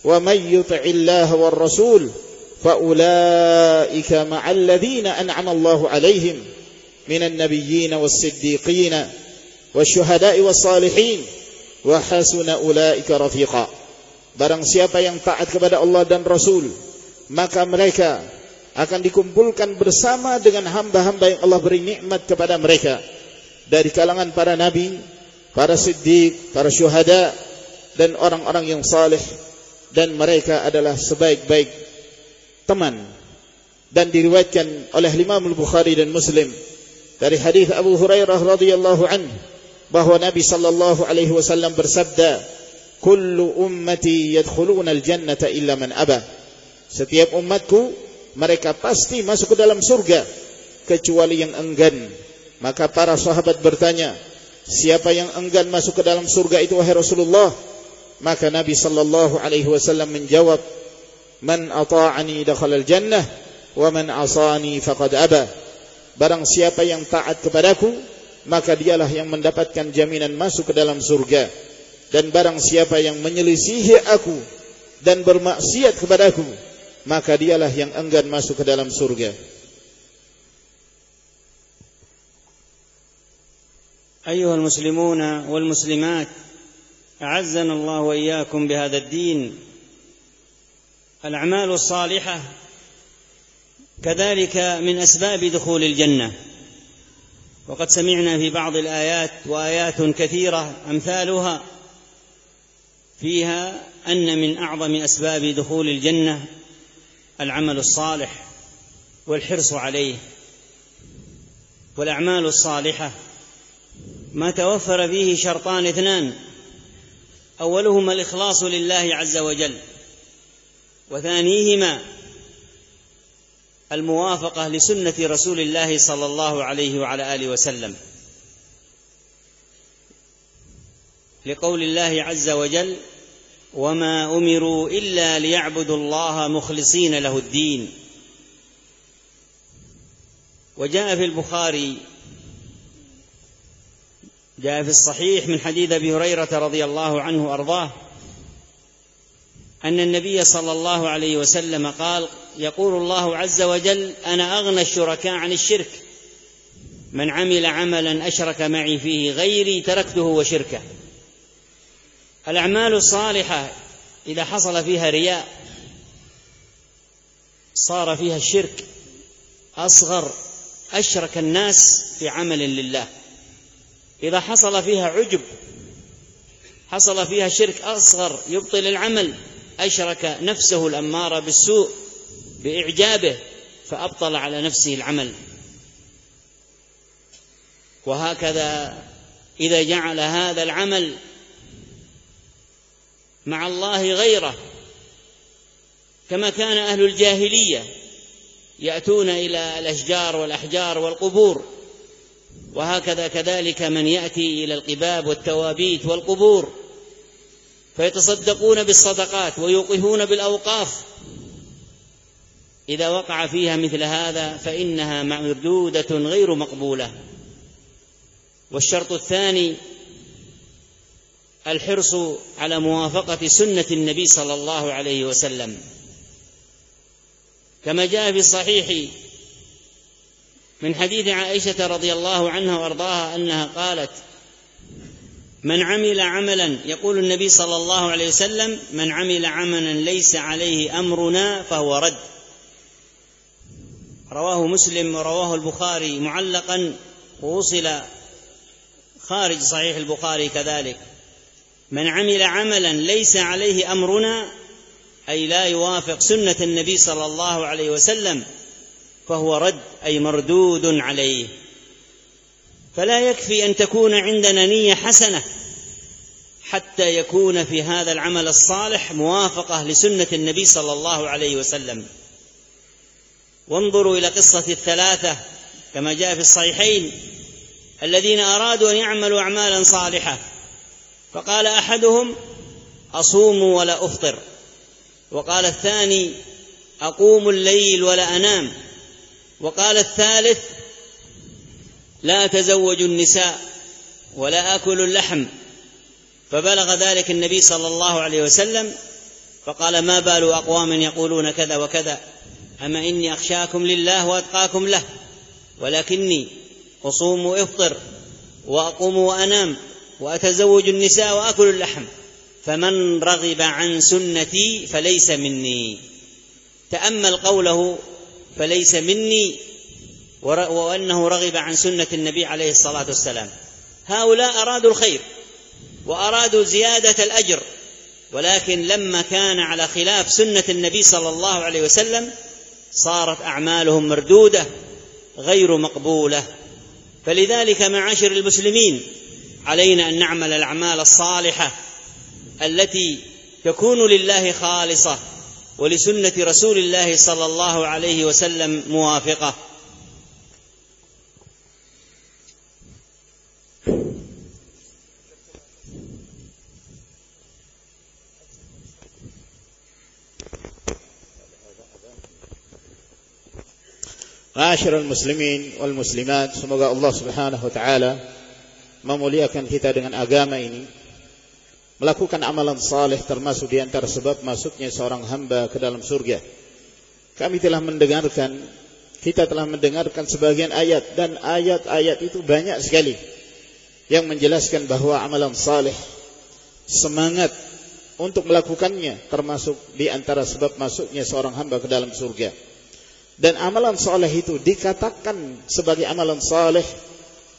wa may yuti'illaha war rasul فَأُولَئِكَ مَعَ الَّذِينَ أَنْعَمَ اللَّهُ عَلَيْهِمْ مِنَ النَّبِيِّينَ وَالصِّدِّيقِينَ وَالشُّهَدَاءِ وَالصَّالِحِينَ وَحَسُنَ أُولَئِكَ رَفِيقًا. Barang siapa yang taat kepada Allah dan Rasul, maka mereka akan dikumpulkan bersama dengan hamba-hamba yang Allah beri nikmat kepada mereka dari kalangan para nabi, para siddiq, para syuhada, dan orang-orang yang saleh, dan mereka adalah sebaik-baik teman. Dan diriwayatkan oleh Imam Al-Bukhari dan Muslim dari hadis Abu Hurairah radhiyallahu anhu bahwa Nabi sallallahu alaihi wasallam bersabda, kullu ummati yadkhuluna al-jannata illa man aba. Setiap umatku mereka pasti masuk ke dalam surga kecuali yang enggan. Maka para sahabat bertanya, siapa yang enggan masuk ke dalam surga itu wahai Rasulullah? Maka Nabi sallallahu alaihi wasallam menjawab, man ata'ani dakhalal jannah wa man asani faqad aba. Barang siapa yang taat kepadaku, maka dialah yang mendapatkan jaminan masuk ke dalam surga. Dan barang siapa yang menyelisihi aku dan bermaksiat kepadaku, maka dialah yang enggan masuk ke dalam surga. أيها المسلمون والمسلمات، أعزنا الله وإياكم بهذا الدين. الأعمال الصالحة كذلك من أسباب دخول الجنة، وقد سمعنا في بعض الآيات وآيات كثيرة أمثالها فيها أن من أعظم أسباب دخول الجنة العمل الصالح والحرص عليه. والأعمال الصالحة ما توفر فيه شرطان اثنان، أولهما الإخلاص لله عز وجل، وثانيهما الموافقة لسنة رسول الله صلى الله عليه وعلى آله وسلم، لقول الله عز وجل وما أمروا إلا ليعبدوا الله مخلصين له الدين. وجاء في البخاري جاء في الصحيح من حديث أبي هريرة رضي الله عنه وأرضاه أن النبي صلى الله عليه وسلم قال يقول الله عز وجل أنا أغنى الشركاء عن الشرك، من عمل عملا أشرك معي فيه غيري تركته وشركه. الأعمال الصالحة إذا حصل فيها رياء صار فيها الشرك أصغر، أشرك الناس في عمل لله. إذا حصل فيها عجب حصل فيها شرك أصغر يبطل العمل، أشرك نفسه الأمارة بالسوء بإعجابه فأبطل على نفسه العمل. وهكذا إذا جعل هذا العمل مع الله غيره، كما كان أهل الجاهلية يأتون إلى الأشجار والأحجار والقبور، وهكذا كذلك من يأتي إلى القباب والتوابيت والقبور فيتصدقون بالصدقات ويوقفون بالأوقاف، إذا وقع فيها مثل هذا فإنها مردودة غير مقبولة. والشرط الثاني الحرص على موافقة سنة النبي صلى الله عليه وسلم، كما جاء في الصحيح من حديث عائشة رضي الله عنها وأرضاها أنها قالت من عمل عملا، يقول النبي صلى الله عليه وسلم من عمل عملا ليس عليه أمرنا فهو رد. رواه مسلم ورواه البخاري معلقا ووصل خارج صحيح البخاري كذلك. من عمل عملا ليس عليه أمرنا أي لا يوافق سنة النبي صلى الله عليه وسلم فهو رد أي مردود عليه. فلا يكفي أن تكون عندنا نية حسنة حتى يكون في هذا العمل الصالح موافقة لسنة النبي صلى الله عليه وسلم. وانظروا إلى قصة الثلاثة كما جاء في الصحيحين الذين أرادوا أن يعملوا أعمالا صالحة، فقال أحدهم أصوم ولا أفطر، وقال الثاني أقوم الليل ولا أنام، وقال الثالث لا أتزوج النساء ولا آكل اللحم. فبلغ ذلك النبي صلى الله عليه وسلم فقال ما بال أقوام يقولون كذا وكذا، أما إني أخشاكم لله وأتقاكم له، ولكني أصوم وأفطر وأقوم وأنام وأتزوج النساء وأكل اللحم، فمن رغب عن سنتي فليس مني. تأمل قوله فليس مني وأنه رغب عن سنة النبي عليه الصلاة والسلام. هؤلاء أرادوا الخير وأرادوا زيادة الأجر، ولكن لما كان على خلاف سنة النبي صلى الله عليه وسلم صارت أعمالهم مردودة غير مقبولة. فلذلك معاشر المسلمين علينا أن نعمل الأعمال الصالحة التي تكون لله خالصة ولسنة رسول الله صلى الله عليه وسلم موافقة. Ma'asyiral muslimin wal muslimat, semoga Allah Subhanahu wa taala memuliakan kita dengan agama ini. Melakukan amalan saleh termasuk di antara sebab masuknya seorang hamba ke dalam surga. Kita telah mendengarkan sebagian ayat, dan ayat-ayat itu banyak sekali yang menjelaskan bahwa amalan saleh, semangat untuk melakukannya termasuk di antara sebab masuknya seorang hamba ke dalam surga. Dan amalan saleh itu dikatakan sebagai amalan saleh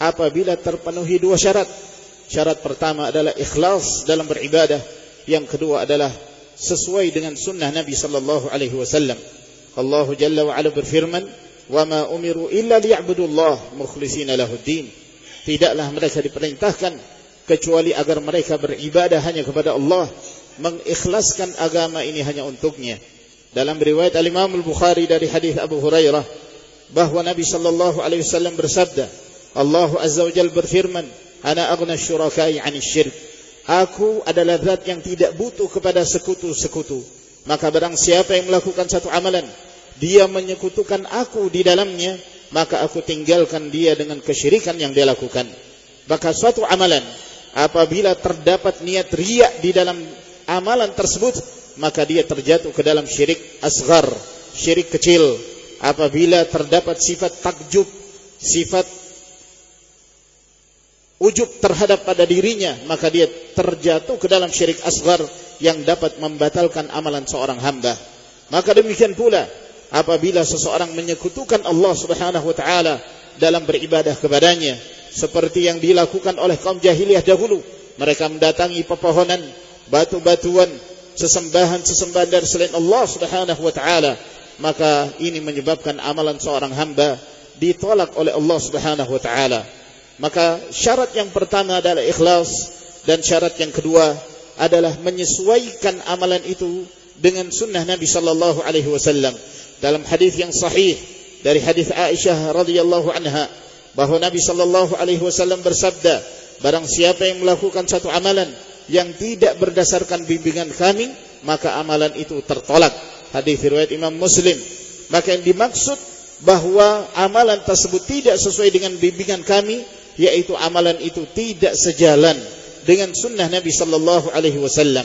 apabila terpenuhi dua syarat. Syarat pertama adalah ikhlas dalam beribadah, yang kedua adalah sesuai dengan sunnah Nabi sallallahu alaihi wasallam. Allah Jalla wa Ala berfirman, "Wa ma umiru illa liya'budullah mukhlishina lahuddin." Tidaklah mereka diperintahkan kecuali agar mereka beribadah hanya kepada Allah, mengikhlaskan agama ini hanya untuknya. Dalam riwayat Al-Imam Al-Bukhari dari hadis Abu Hurairah bahwa Nabi sallallahu alaihi wasallam bersabda, Allah Azza wa Jalla berfirman, "Ana aghna syuraka'i 'anil syirk." Aku adalah zat yang tidak butuh kepada sekutu-sekutu. Maka barang siapa yang melakukan satu amalan, dia menyekutukan aku di dalamnya, maka aku tinggalkan dia dengan kesyirikan yang dia lakukan. Maka suatu amalan apabila terdapat niat riya di dalam amalan tersebut, maka dia terjatuh ke dalam syirik asghar, syirik kecil. Apabila terdapat sifat takjub, sifat ujub terhadap pada dirinya, maka dia terjatuh ke dalam syirik asghar yang dapat membatalkan amalan seorang hamba. Maka demikian pula apabila seseorang menyekutukan Allah Subhanahu wa taala dalam beribadah kepadanya, seperti yang dilakukan oleh kaum jahiliyah dahulu. Mereka mendatangi pepohonan, batu-batuan, sesembahan-sesembahan dari selain Allah Subhanahu wa taala, maka ini menyebabkan amalan seorang hamba ditolak oleh Allah Subhanahu wa taala. Maka syarat yang pertama adalah ikhlas, dan syarat yang kedua adalah menyesuaikan amalan itu dengan sunnah Nabi sallallahu alaihi wasallam. Dalam hadis yang sahih dari hadis Aisyah radhiyallahu anha bahwa Nabi sallallahu alaihi wasallam bersabda, barang siapa yang melakukan satu amalan yang tidak berdasarkan bimbingan kami, maka amalan itu tertolak. Hadis riwayat Imam Muslim. Maka yang dimaksud bahwa amalan tersebut tidak sesuai dengan bimbingan kami, yaitu amalan itu tidak sejalan dengan sunnah Nabi sallallahu alaihi wasallam.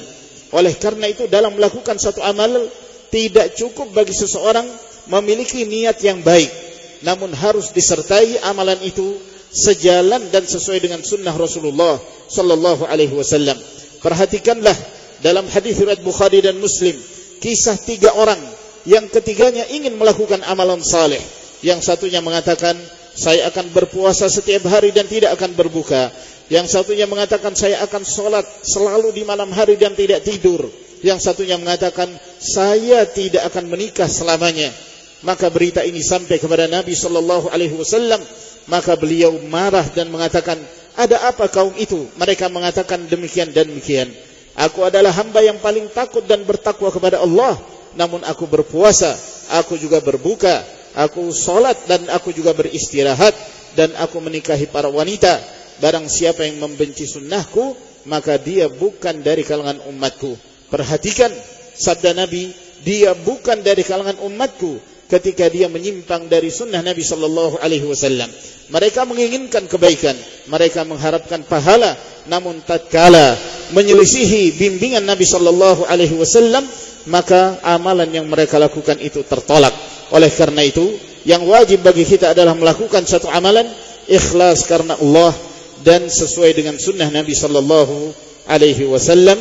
Oleh karena itu dalam melakukan satu amal, tidak cukup bagi seseorang memiliki niat yang baik, namun harus disertai amalan itu sejalan dan sesuai dengan sunnah Rasulullah sallallahu alaihi wasallam. Perhatikanlah dalam hadis riwayat Bukhari dan Muslim, kisah tiga orang yang ketiganya ingin melakukan amalan saleh. Yang satunya mengatakan, saya akan berpuasa setiap hari dan tidak akan berbuka. Yang satunya mengatakan, saya akan sholat selalu di malam hari dan tidak tidur. Yang satunya mengatakan, saya tidak akan menikah selamanya. Maka berita ini sampai kepada Nabi sallallahu alaihi wasallam. Maka beliau marah dan mengatakan, ada apa kaum itu? Mereka mengatakan demikian dan demikian. Aku adalah hamba yang paling takut dan bertakwa kepada Allah, namun aku berpuasa, aku juga berbuka, aku sholat dan aku juga beristirahat, dan aku menikahi para wanita. Barang siapa yang membenci sunnahku, maka dia bukan dari kalangan umatku. Perhatikan sabda Nabi, dia bukan dari kalangan umatku, ketika dia menyimpang dari sunnah Nabi sallallahu alaihi wasallam. Mereka menginginkan kebaikan, mereka mengharapkan pahala, namun tatkala menyelisihi bimbingan Nabi sallallahu alaihi wasallam, maka amalan yang mereka lakukan itu tertolak. Oleh karena itu, yang wajib bagi kita adalah melakukan satu amalan ikhlas karena Allah dan sesuai dengan sunnah Nabi sallallahu alaihi wasallam.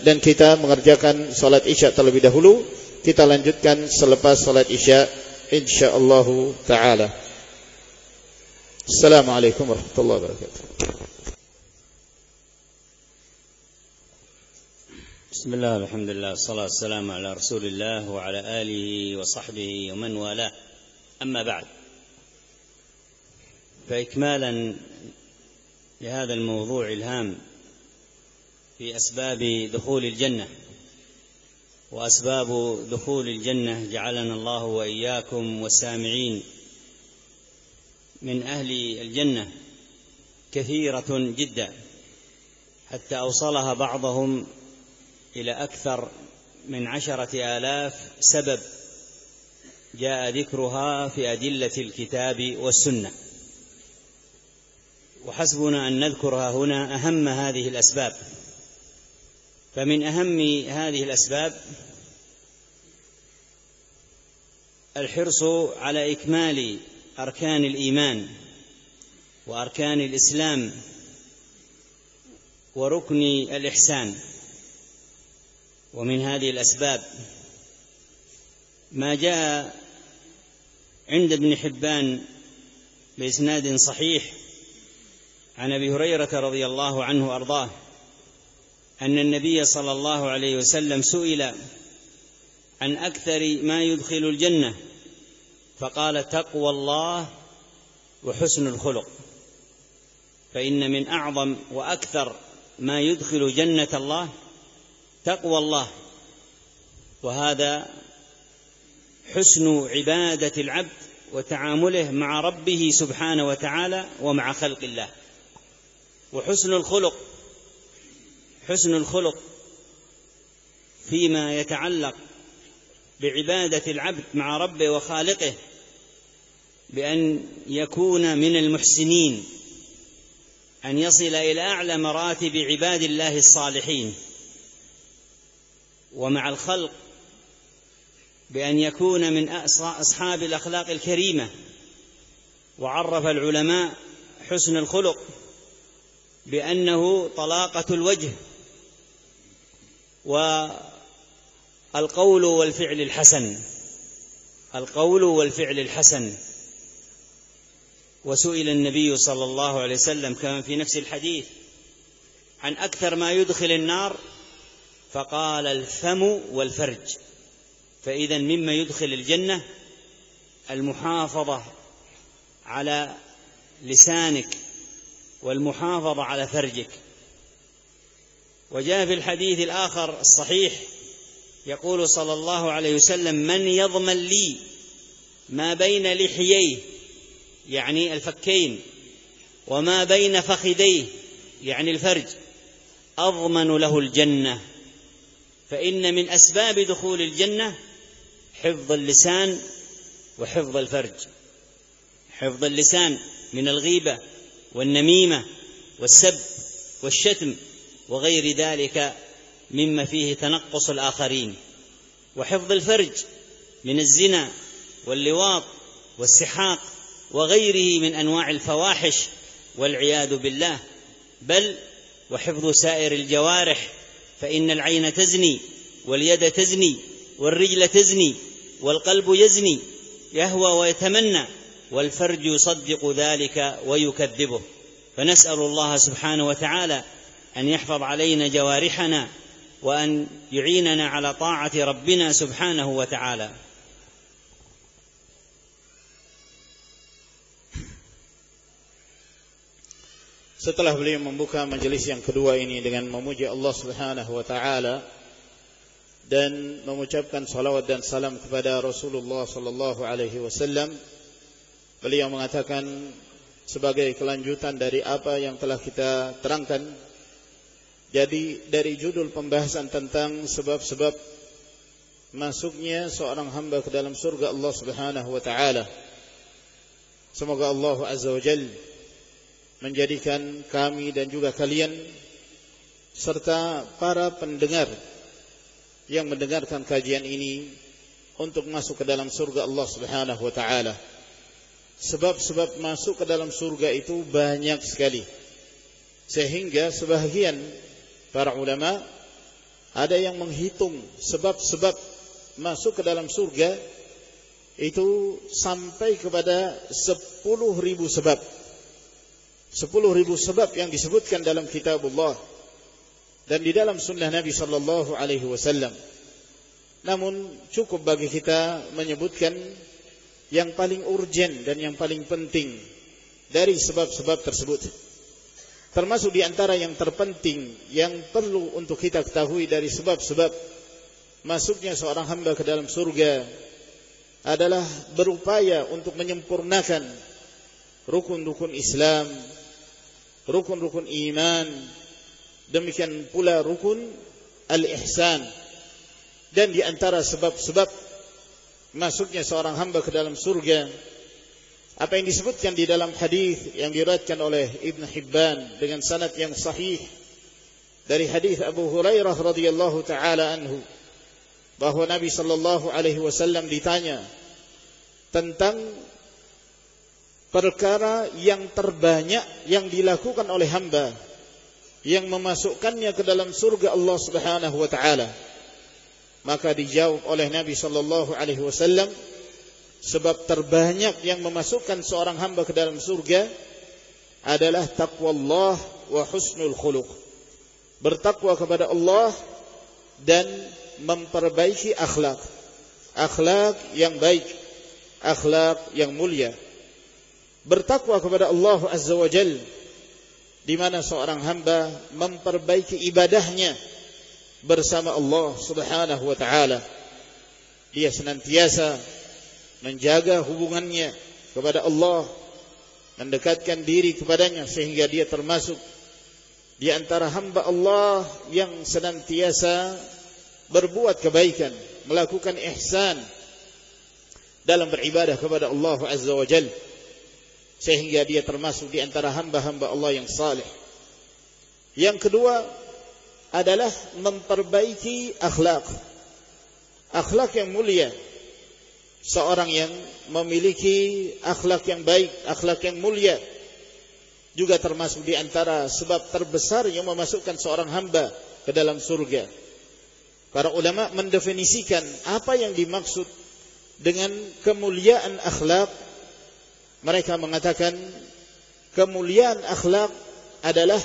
Dan kita mengerjakan salat Isya terlebih dahulu. Kita lanjutkan selepas salat Isya insyaallah taala. Assalamualaikum warahmatullahi wabarakatuh. Bismillah, alhamdulillah, salatu wassalamu ala Rasulillah wa ala alihi wa sahbihi wa man walah. Amma ba'd. فإكمالا لهذا الموضوع الهام في أسباب دخول الجنة، وأسباب دخول الجنة جعلنا الله وإياكم والسامعين من أهل الجنة كثيرة جدا، حتى أوصلها بعضهم إلى أكثر من 10,000 سبب جاء ذكرها في أدلة الكتاب والسنة، وحسبنا أن نذكرها هنا أهم هذه الأسباب. فمن أهم هذه الأسباب الحرص على إكمال أركان الإيمان وأركان الإسلام وركن الإحسان. ومن هذه الأسباب ما جاء عند ابن حبان بإسناد صحيح عن أبي هريرة رضي الله عنه وأرضاه أن النبي صلى الله عليه وسلم سئل عن أكثر ما يدخل الجنة فقال: تقوى الله وحسن الخلق. فإن من أعظم وأكثر ما يدخل جنة الله تقوى الله، وهذا حسن عبادة العبد وتعامله مع ربه سبحانه وتعالى ومع خلق الله. وحسن الخلق، حسن الخلق فيما يتعلق بعبادة العبد مع ربه وخالقه بأن يكون من المحسنين، أن يصل إلى أعلى مراتب عباد الله الصالحين، ومع الخلق بأن يكون من أصحاب الأخلاق الكريمة. وعرف العلماء حسن الخلق بأنه طلاقة الوجه والقول والفعل الحسن، القول والفعل الحسن. وسئل النبي صلى الله عليه وسلم كما في نفس الحديث عن أكثر ما يدخل النار فقال: الفم والفرج. فإذا مما يدخل الجنة المحافظة على لسانك والمحافظة على فرجك. وجاء في الحديث الآخر الصحيح يقول صلى الله عليه وسلم: من يضمن لي ما بين لحييه يعني الفكين وما بين فخذيه يعني الفرج أضمن له الجنة. فإن من أسباب دخول الجنة حفظ اللسان وحفظ الفرج. حفظ اللسان من الغيبة والنميمة والسب والشتم وغير ذلك مما فيه تنقص الآخرين. وحفظ الفرج من الزنا واللواط والسحاق وغيره من أنواع الفواحش والعياذ بالله. بل وحفظ سائر الجوارح، فإن العين تزني واليد تزني والرجل تزني والقلب يزني، يهوى ويتمنى، والفرج يصدق ذلك ويكذبه. فنسأل الله سبحانه وتعالى أن يحفظ علينا جوارحنا وأن يعيننا على طاعة ربنا سبحانه وتعالى. Setelah beliau membuka majelis yang kedua ini dengan memuji Allah Subhanahu wa taala dan mengucapkan salawat dan salam kepada Rasulullah sallallahu alaihi wasallam, beliau mengatakan sebagai kelanjutan dari apa yang telah kita terangkan. Jadi dari judul pembahasan tentang sebab-sebab masuknya seorang hamba ke dalam surga Allah Subhanahu wa taala. Semoga Allah Azza wa Jalla menjadikan kami dan juga kalian serta para pendengar yang mendengarkan kajian ini untuk masuk ke dalam surga Allah Subhanahu wa taala. Sebab-sebab masuk ke dalam surga itu banyak sekali, sehingga sebahagian para ulama ada yang menghitung sebab-sebab masuk ke dalam surga itu sampai kepada 10.000 sebab. 10.000 sebab yang disebutkan dalam kitabullah dan di dalam sunnah Nabi sallallahu alaihi wasallam. Namun cukup bagi kita menyebutkan yang paling urgen dan yang paling penting dari sebab-sebab tersebut. Termasuk di antara yang terpenting yang perlu untuk kita ketahui dari sebab-sebab masuknya seorang hamba ke dalam surga adalah berupaya untuk menyempurnakan rukun-rukun Islam, rukun-rukun iman, demikian pula rukun al-ihsan. Dan di antara sebab-sebab masuknya seorang hamba ke dalam surga, apa yang disebutkan di dalam hadis yang diriwayatkan oleh Ibn Hibban dengan sanad yang sahih dari hadis Abu Hurairah radhiyallahu taala anhu, bahwa Nabi sallallahu alaihi wasallam ditanya tentang perkara yang terbanyak yang dilakukan oleh hamba yang memasukkannya ke dalam surga Allah Subhanahu wa taala. Maka dijawab oleh Nabi sallallahu alaihi wasallam, sebab terbanyak yang memasukkan seorang hamba ke dalam surga adalah taqwallah wa husnul khuluq. Bertakwa kepada Allah dan memperbaiki akhlak. Akhlak yang baik, akhlak yang mulia. Bertakwa kepada Allah Azza wa Jal, di mana seorang hamba memperbaiki ibadahnya bersama Allah Subhanahu wa taala. Dia senantiasa menjaga hubungannya kepada Allah, mendekatkan diri kepadanya sehingga dia termasuk di antara hamba Allah yang senantiasa berbuat kebaikan, melakukan ihsan dalam beribadah kepada Allah Azza wa Jalla, sehingga dia termasuk di antara hamba-hamba Allah yang saleh. Yang kedua adalah memperbaiki akhlak. Akhlak yang mulia. Seorang yang memiliki akhlak yang baik, akhlak yang mulia, juga termasuk di antara sebab terbesar yang memasukkan seorang hamba ke dalam surga. Para ulama mendefinisikan apa yang dimaksud dengan kemuliaan akhlak. Mereka mengatakan kemuliaan akhlak adalah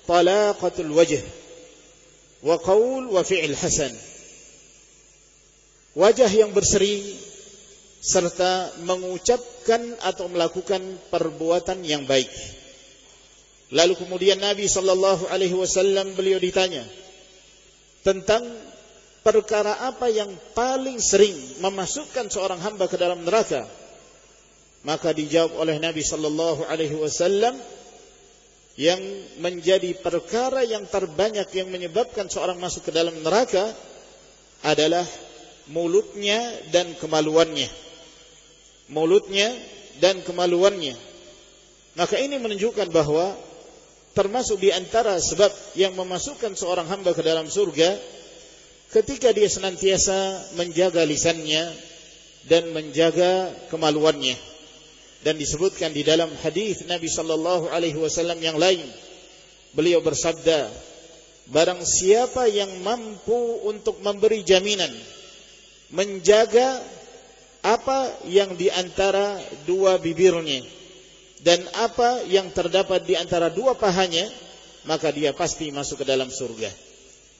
talaqatul wajh wa qaul wa fi'il hasan. Wajah yang berseri serta mengucapkan atau melakukan perbuatan yang baik. Lalu kemudian Nabi sallallahu alaihi wasallam beliau ditanya tentang perkara apa yang paling sering memasukkan seorang hamba ke dalam neraka. Maka dijawab oleh Nabi sallallahu alaihi wasallam, yang menjadi perkara yang terbanyak yang menyebabkan seorang masuk ke dalam neraka adalah mulutnya dan kemaluannya. Mulutnya dan kemaluannya. Maka ini menunjukkan bahwa termasuk di antara sebab yang memasukkan seorang hamba ke dalam surga ketika dia senantiasa menjaga lisannya dan menjaga kemaluannya. Dan disebutkan di dalam hadis Nabi sallallahu alaihi wasallam yang lain, beliau bersabda, barang siapa yang mampu untuk memberi jaminan menjaga apa yang di antara dua bibirnya dan apa yang terdapat di antara dua pahanya, maka dia pasti masuk ke dalam surga.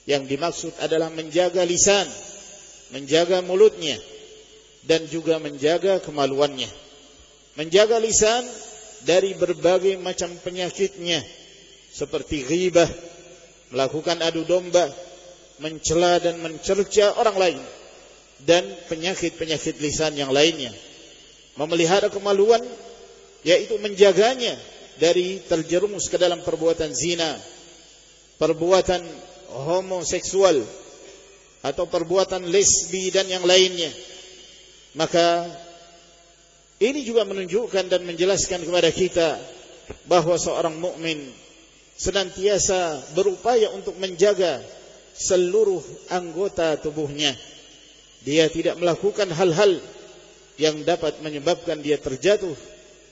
Yang dimaksud adalah menjaga lisan, menjaga mulutnya, dan juga menjaga kemaluannya. Menjaga lisan dari berbagai macam penyakitnya, seperti ghibah, melakukan adu domba, mencela dan mencerca orang lain, dan penyakit-penyakit lisan yang lainnya. Memelihara kemaluan, yaitu menjaganya dari terjerumus ke dalam perbuatan zina, perbuatan homoseksual, atau perbuatan lesbi dan yang lainnya. Maka ini juga menunjukkan dan menjelaskan kepada kita bahwa seorang mukmin senantiasa berupaya untuk menjaga seluruh anggota tubuhnya. Dia tidak melakukan hal-hal yang dapat menyebabkan dia terjatuh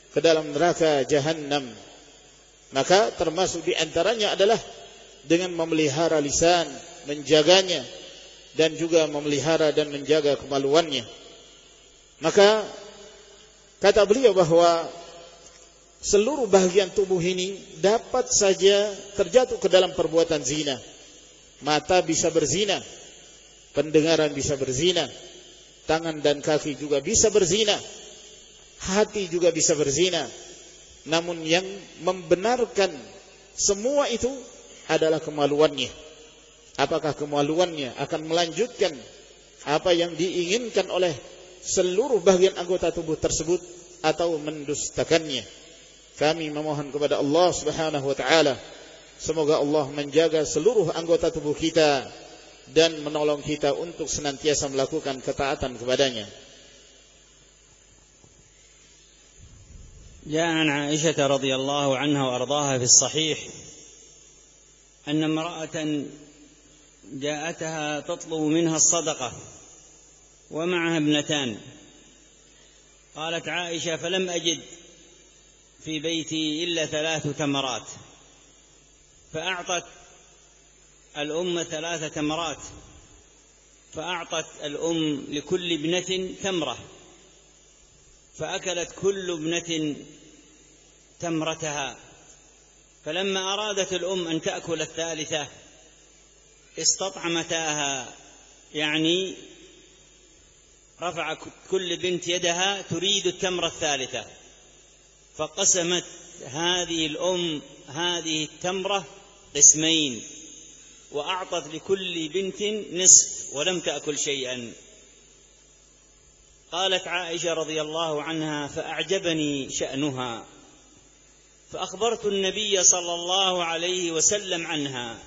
ke dalam neraka Jahannam. Maka termasuk di antaranya adalah dengan memelihara lisan, menjaganya, dan juga memelihara dan menjaga kemaluannya. Maka kata beliau bahwa seluruh bahagian tubuh ini dapat saja terjatuh ke dalam perbuatan zina. Mata bisa berzina, pendengaran bisa berzina, tangan dan kaki juga bisa berzina, hati juga bisa berzina. Namun yang membenarkan semua itu adalah kemaluannya. Apakah kemaluannya akan melanjutkan apa yang diinginkan oleh seluruh bagian anggota tubuh tersebut atau mendustakannya? Kami memohon kepada Allah Subhanahu wa taala, semoga Allah menjaga seluruh anggota tubuh kita dan menolong kita untuk senantiasa melakukan ketaatan kepadanya. جاء عن عائشة رضي الله عنها وأرضاها في الصحيح أن امرأة جاءتها تطلب منها الصدقة ومعها ابنتان. قالت عائشة: فلم أجد في بيتي إلا 3 تمرات، فأعطت الأم 3 تمرات، فأعطت الأم لكل ابنة تمرة، فأكلت كل ابنة تمرتها. فلما أرادت الأم أن تأكل الثالثة استطعمتاها، يعني رفع كل بنت يدها تريد التمرة الثالثة، فقسمت هذه الأم هذه التمرة قسمين، وأعطت لكل بنت نصف ولم تأكل شيئا. قالت عائشة رضي الله عنها: فأعجبني شأنها، فأخبرت النبي صلى الله عليه وسلم عنها،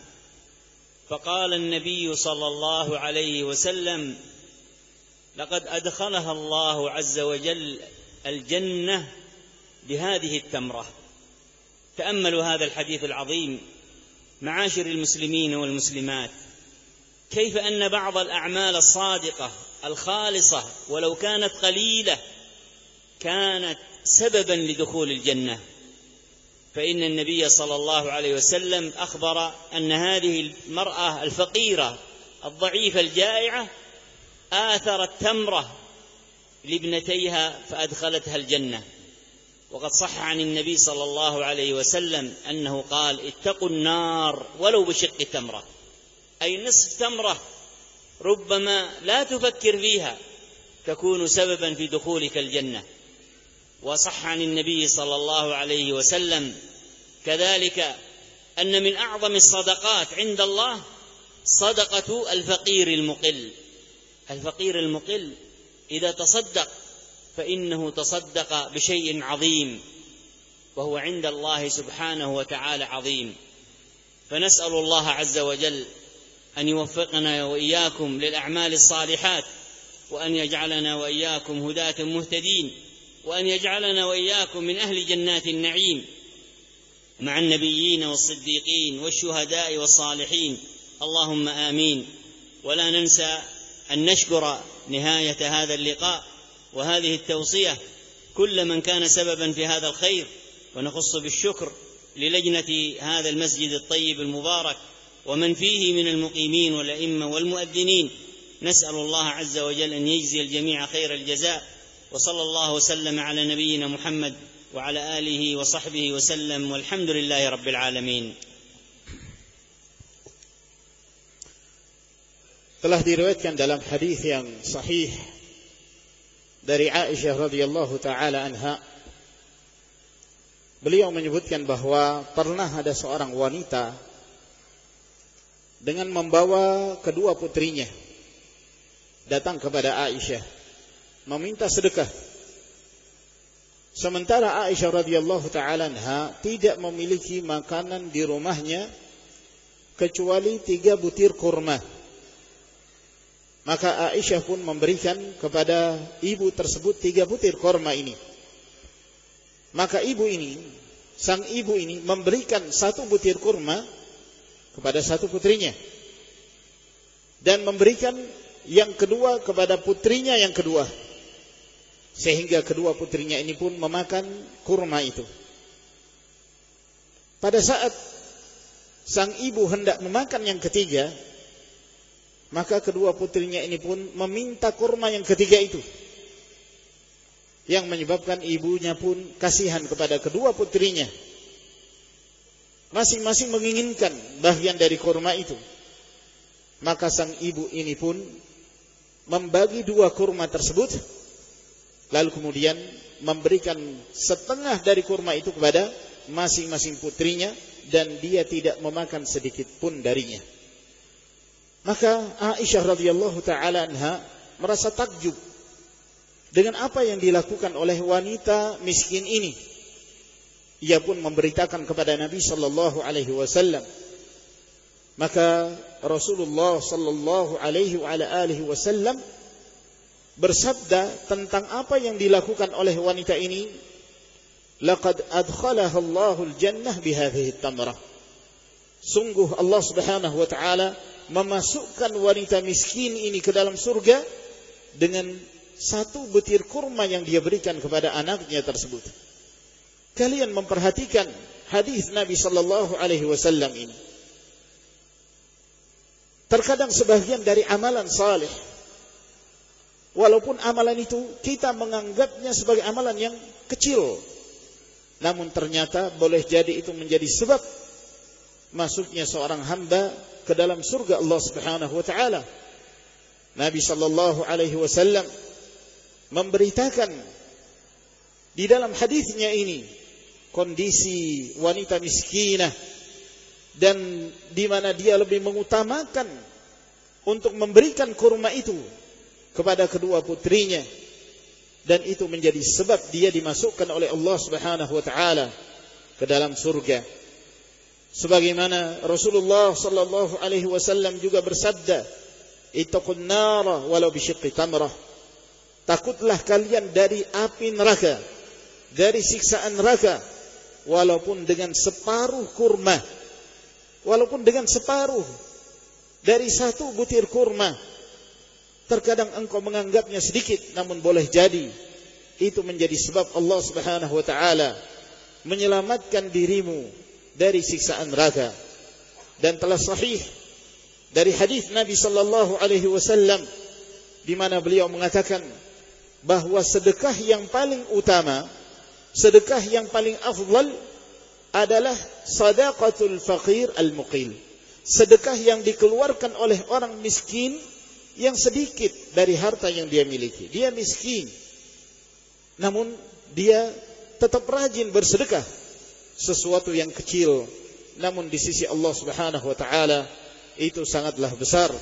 فقال النبي صلى الله عليه وسلم: لقد أدخلها الله عز وجل الجنة بهذه التمرة. تأملوا هذا الحديث العظيم معاشر المسلمين والمسلمات، كيف أن بعض الأعمال الصادقة الخالصة ولو كانت قليلة كانت سببا لدخول الجنة. فإن النبي صلى الله عليه وسلم أخبر أن هذه المرأة الفقيرة الضعيفة الجائعة آثرت تمرة لابنتيها فأدخلتها الجنة. وقد صح عن النبي صلى الله عليه وسلم أنه قال: اتقوا النار ولو بشق تمرة، أي نصف تمرة ربما لا تفكر فيها تكون سببا في دخولك الجنة. وصح عن النبي صلى الله عليه وسلم كذلك أن من أعظم الصدقات عند الله صدقة الفقير المقل. الفقير المقل إذا تصدق فإنه تصدق بشيء عظيم، وهو عند الله سبحانه وتعالى عظيم. فنسأل الله عز وجل أن يوفقنا وإياكم للأعمال الصالحات، وأن يجعلنا وإياكم هداة مهتدين، وأن يجعلنا وإياكم من أهل جنات النعيم مع النبيين والصديقين والشهداء والصالحين، اللهم آمين. ولا ننسى أن نشكر نهاية هذا اللقاء وهذه التوصية كل من كان سببا في هذا الخير، ونخص بالشكر للجنة هذا المسجد الطيب المبارك ومن فيه من المقيمين والأئمة والمؤذنين. نسأل الله عز وجل أن يجزي الجميع خير الجزاء، وصلى الله وسلم على نبينا محمد وعلى آله وصحبه وسلم، والحمد لله رب العالمين. Telah diriwayatkan dalam hadis yang sahih dari Aisyah radhiyallahu taala anha, beliau menyebutkan bahwa pernah ada seorang wanita dengan membawa kedua putrinya datang kepada Aisyah meminta sedekah. Sementara Aisyah radhiyallahu taala anha tidak memiliki makanan di rumahnya kecuali 3 butir kurma. Maka Aisyah pun memberikan kepada ibu tersebut 3 butir kurma ini. Maka sang ibu ini memberikan 1 butir kurma kepada 1 putrinya, dan memberikan yang kedua kepada putrinya yang kedua, sehingga kedua putrinya ini pun memakan kurma itu. Pada saat sang ibu hendak memakan yang ketiga, maka kedua putrinya ini pun meminta kurma yang ketiga itu, yang menyebabkan ibunya pun kasihan kepada kedua putrinya. Masing-masing menginginkan bagian dari kurma itu. Maka sang ibu ini pun membagi 2 kurma tersebut, lalu kemudian memberikan setengah dari kurma itu kepada masing-masing putrinya, dan dia tidak memakan sedikit pun darinya. Maka Aisyah radhiyallahu taala anha merasa takjub dengan apa yang dilakukan oleh wanita miskin ini. Ia pun memberitakan kepada Nabi sallallahu alaihi wasallam. Maka Rasulullah sallallahu alaihi wasallam bersabda tentang apa yang dilakukan oleh wanita ini, laqad adkhalaha Allahul jannah bihadhihi tamrah. Sungguh Allah Subhanahu wa taala memasukkan wanita miskin ini ke dalam surga dengan satu butir kurma yang dia berikan kepada anaknya tersebut. Kalian memperhatikan hadis Nabi sallallahu alaihi wasallam ini. Terkadang sebagian dari amalan saleh, walaupun amalan itu kita menganggapnya sebagai amalan yang kecil, namun ternyata boleh jadi itu menjadi sebab masuknya seorang hamba ke dalam surga Allah Subhanahu wa taala. Nabi sallallahu alaihi wasallam memberitakan di dalam hadisnya ini kondisi wanita miskinah, dan di mana dia lebih mengutamakan untuk memberikan kurma itu kepada kedua putrinya, dan itu menjadi sebab dia dimasukkan oleh Allah Subhanahu wa taala ke dalam surga. Sebagaimana Rasulullah sallallahu alaihi wasallam juga bersabda, "Ittaqun nara walau bisyiqqi tamrah." Takutlah kalian dari api neraka, dari siksaan neraka, walaupun dengan separuh kurma, walaupun dengan separuh dari satu butir kurma. Terkadang engkau menganggapnya sedikit, namun boleh jadi itu menjadi sebab Allah Subhanahu wa taala menyelamatkan dirimu dari siksaan neraka. Dan telah sahih dari hadis Nabi sallallahu alaihi wasallam di mana beliau mengatakan bahwa sedekah yang paling utama, sedekah yang paling afdal adalah sadaqatul faqir al-muqil. Sedekah yang dikeluarkan oleh orang miskin yang sedikit dari harta yang dia miliki. Dia miskin, namun dia tetap rajin bersedekah. Sesuatu yang kecil, namun di sisi Allah Subhanahu wa taala itu sangatlah besar.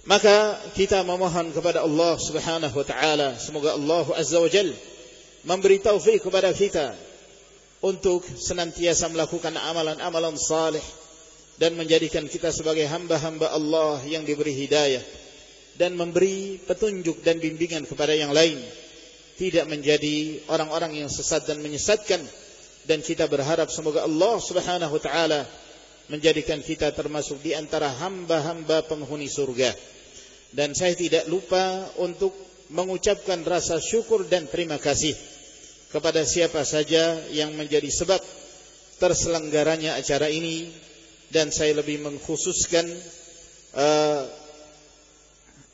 Maka kita memohon kepada Allah Subhanahu wa taala, semoga Allah Azza wa Jalla memberi taufik kepada kita untuk senantiasa melakukan amalan-amalan saleh dan menjadikan kita sebagai hamba-hamba Allah yang diberi hidayah dan memberi petunjuk dan bimbingan kepada yang lain, tidak menjadi orang-orang yang sesat dan menyesatkan. Dan kita berharap semoga Allah Subhanahu wa taala menjadikan kita termasuk di antara hamba-hamba penghuni surga. Dan saya tidak lupa untuk mengucapkan rasa syukur dan terima kasih kepada siapa saja yang menjadi sebab terselenggaranya acara ini. Dan saya lebih mengkhususkan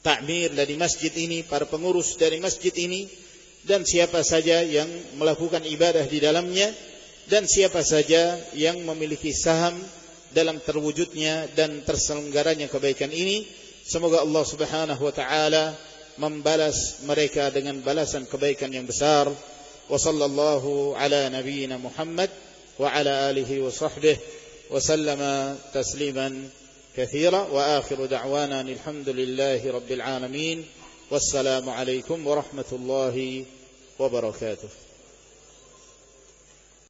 takmir dari masjid ini, para pengurus dari masjid ini, dan siapa saja yang melakukan ibadah di dalamnya, dan siapa saja yang memiliki saham dalam terwujudnya dan terselenggaranya kebaikan ini. Semoga Allah Subhanahu wa taala membalas mereka dengan balasan kebaikan yang besar. Wa sallallahu ala nabiyyina Muhammad wa ala alihi wa sahbihi wa sallama tasliman katsira. Wa akhiru da'wana alhamdulillahi rabbil alamin. Wassalamu alaikum warahmatullahi wabarakatuh.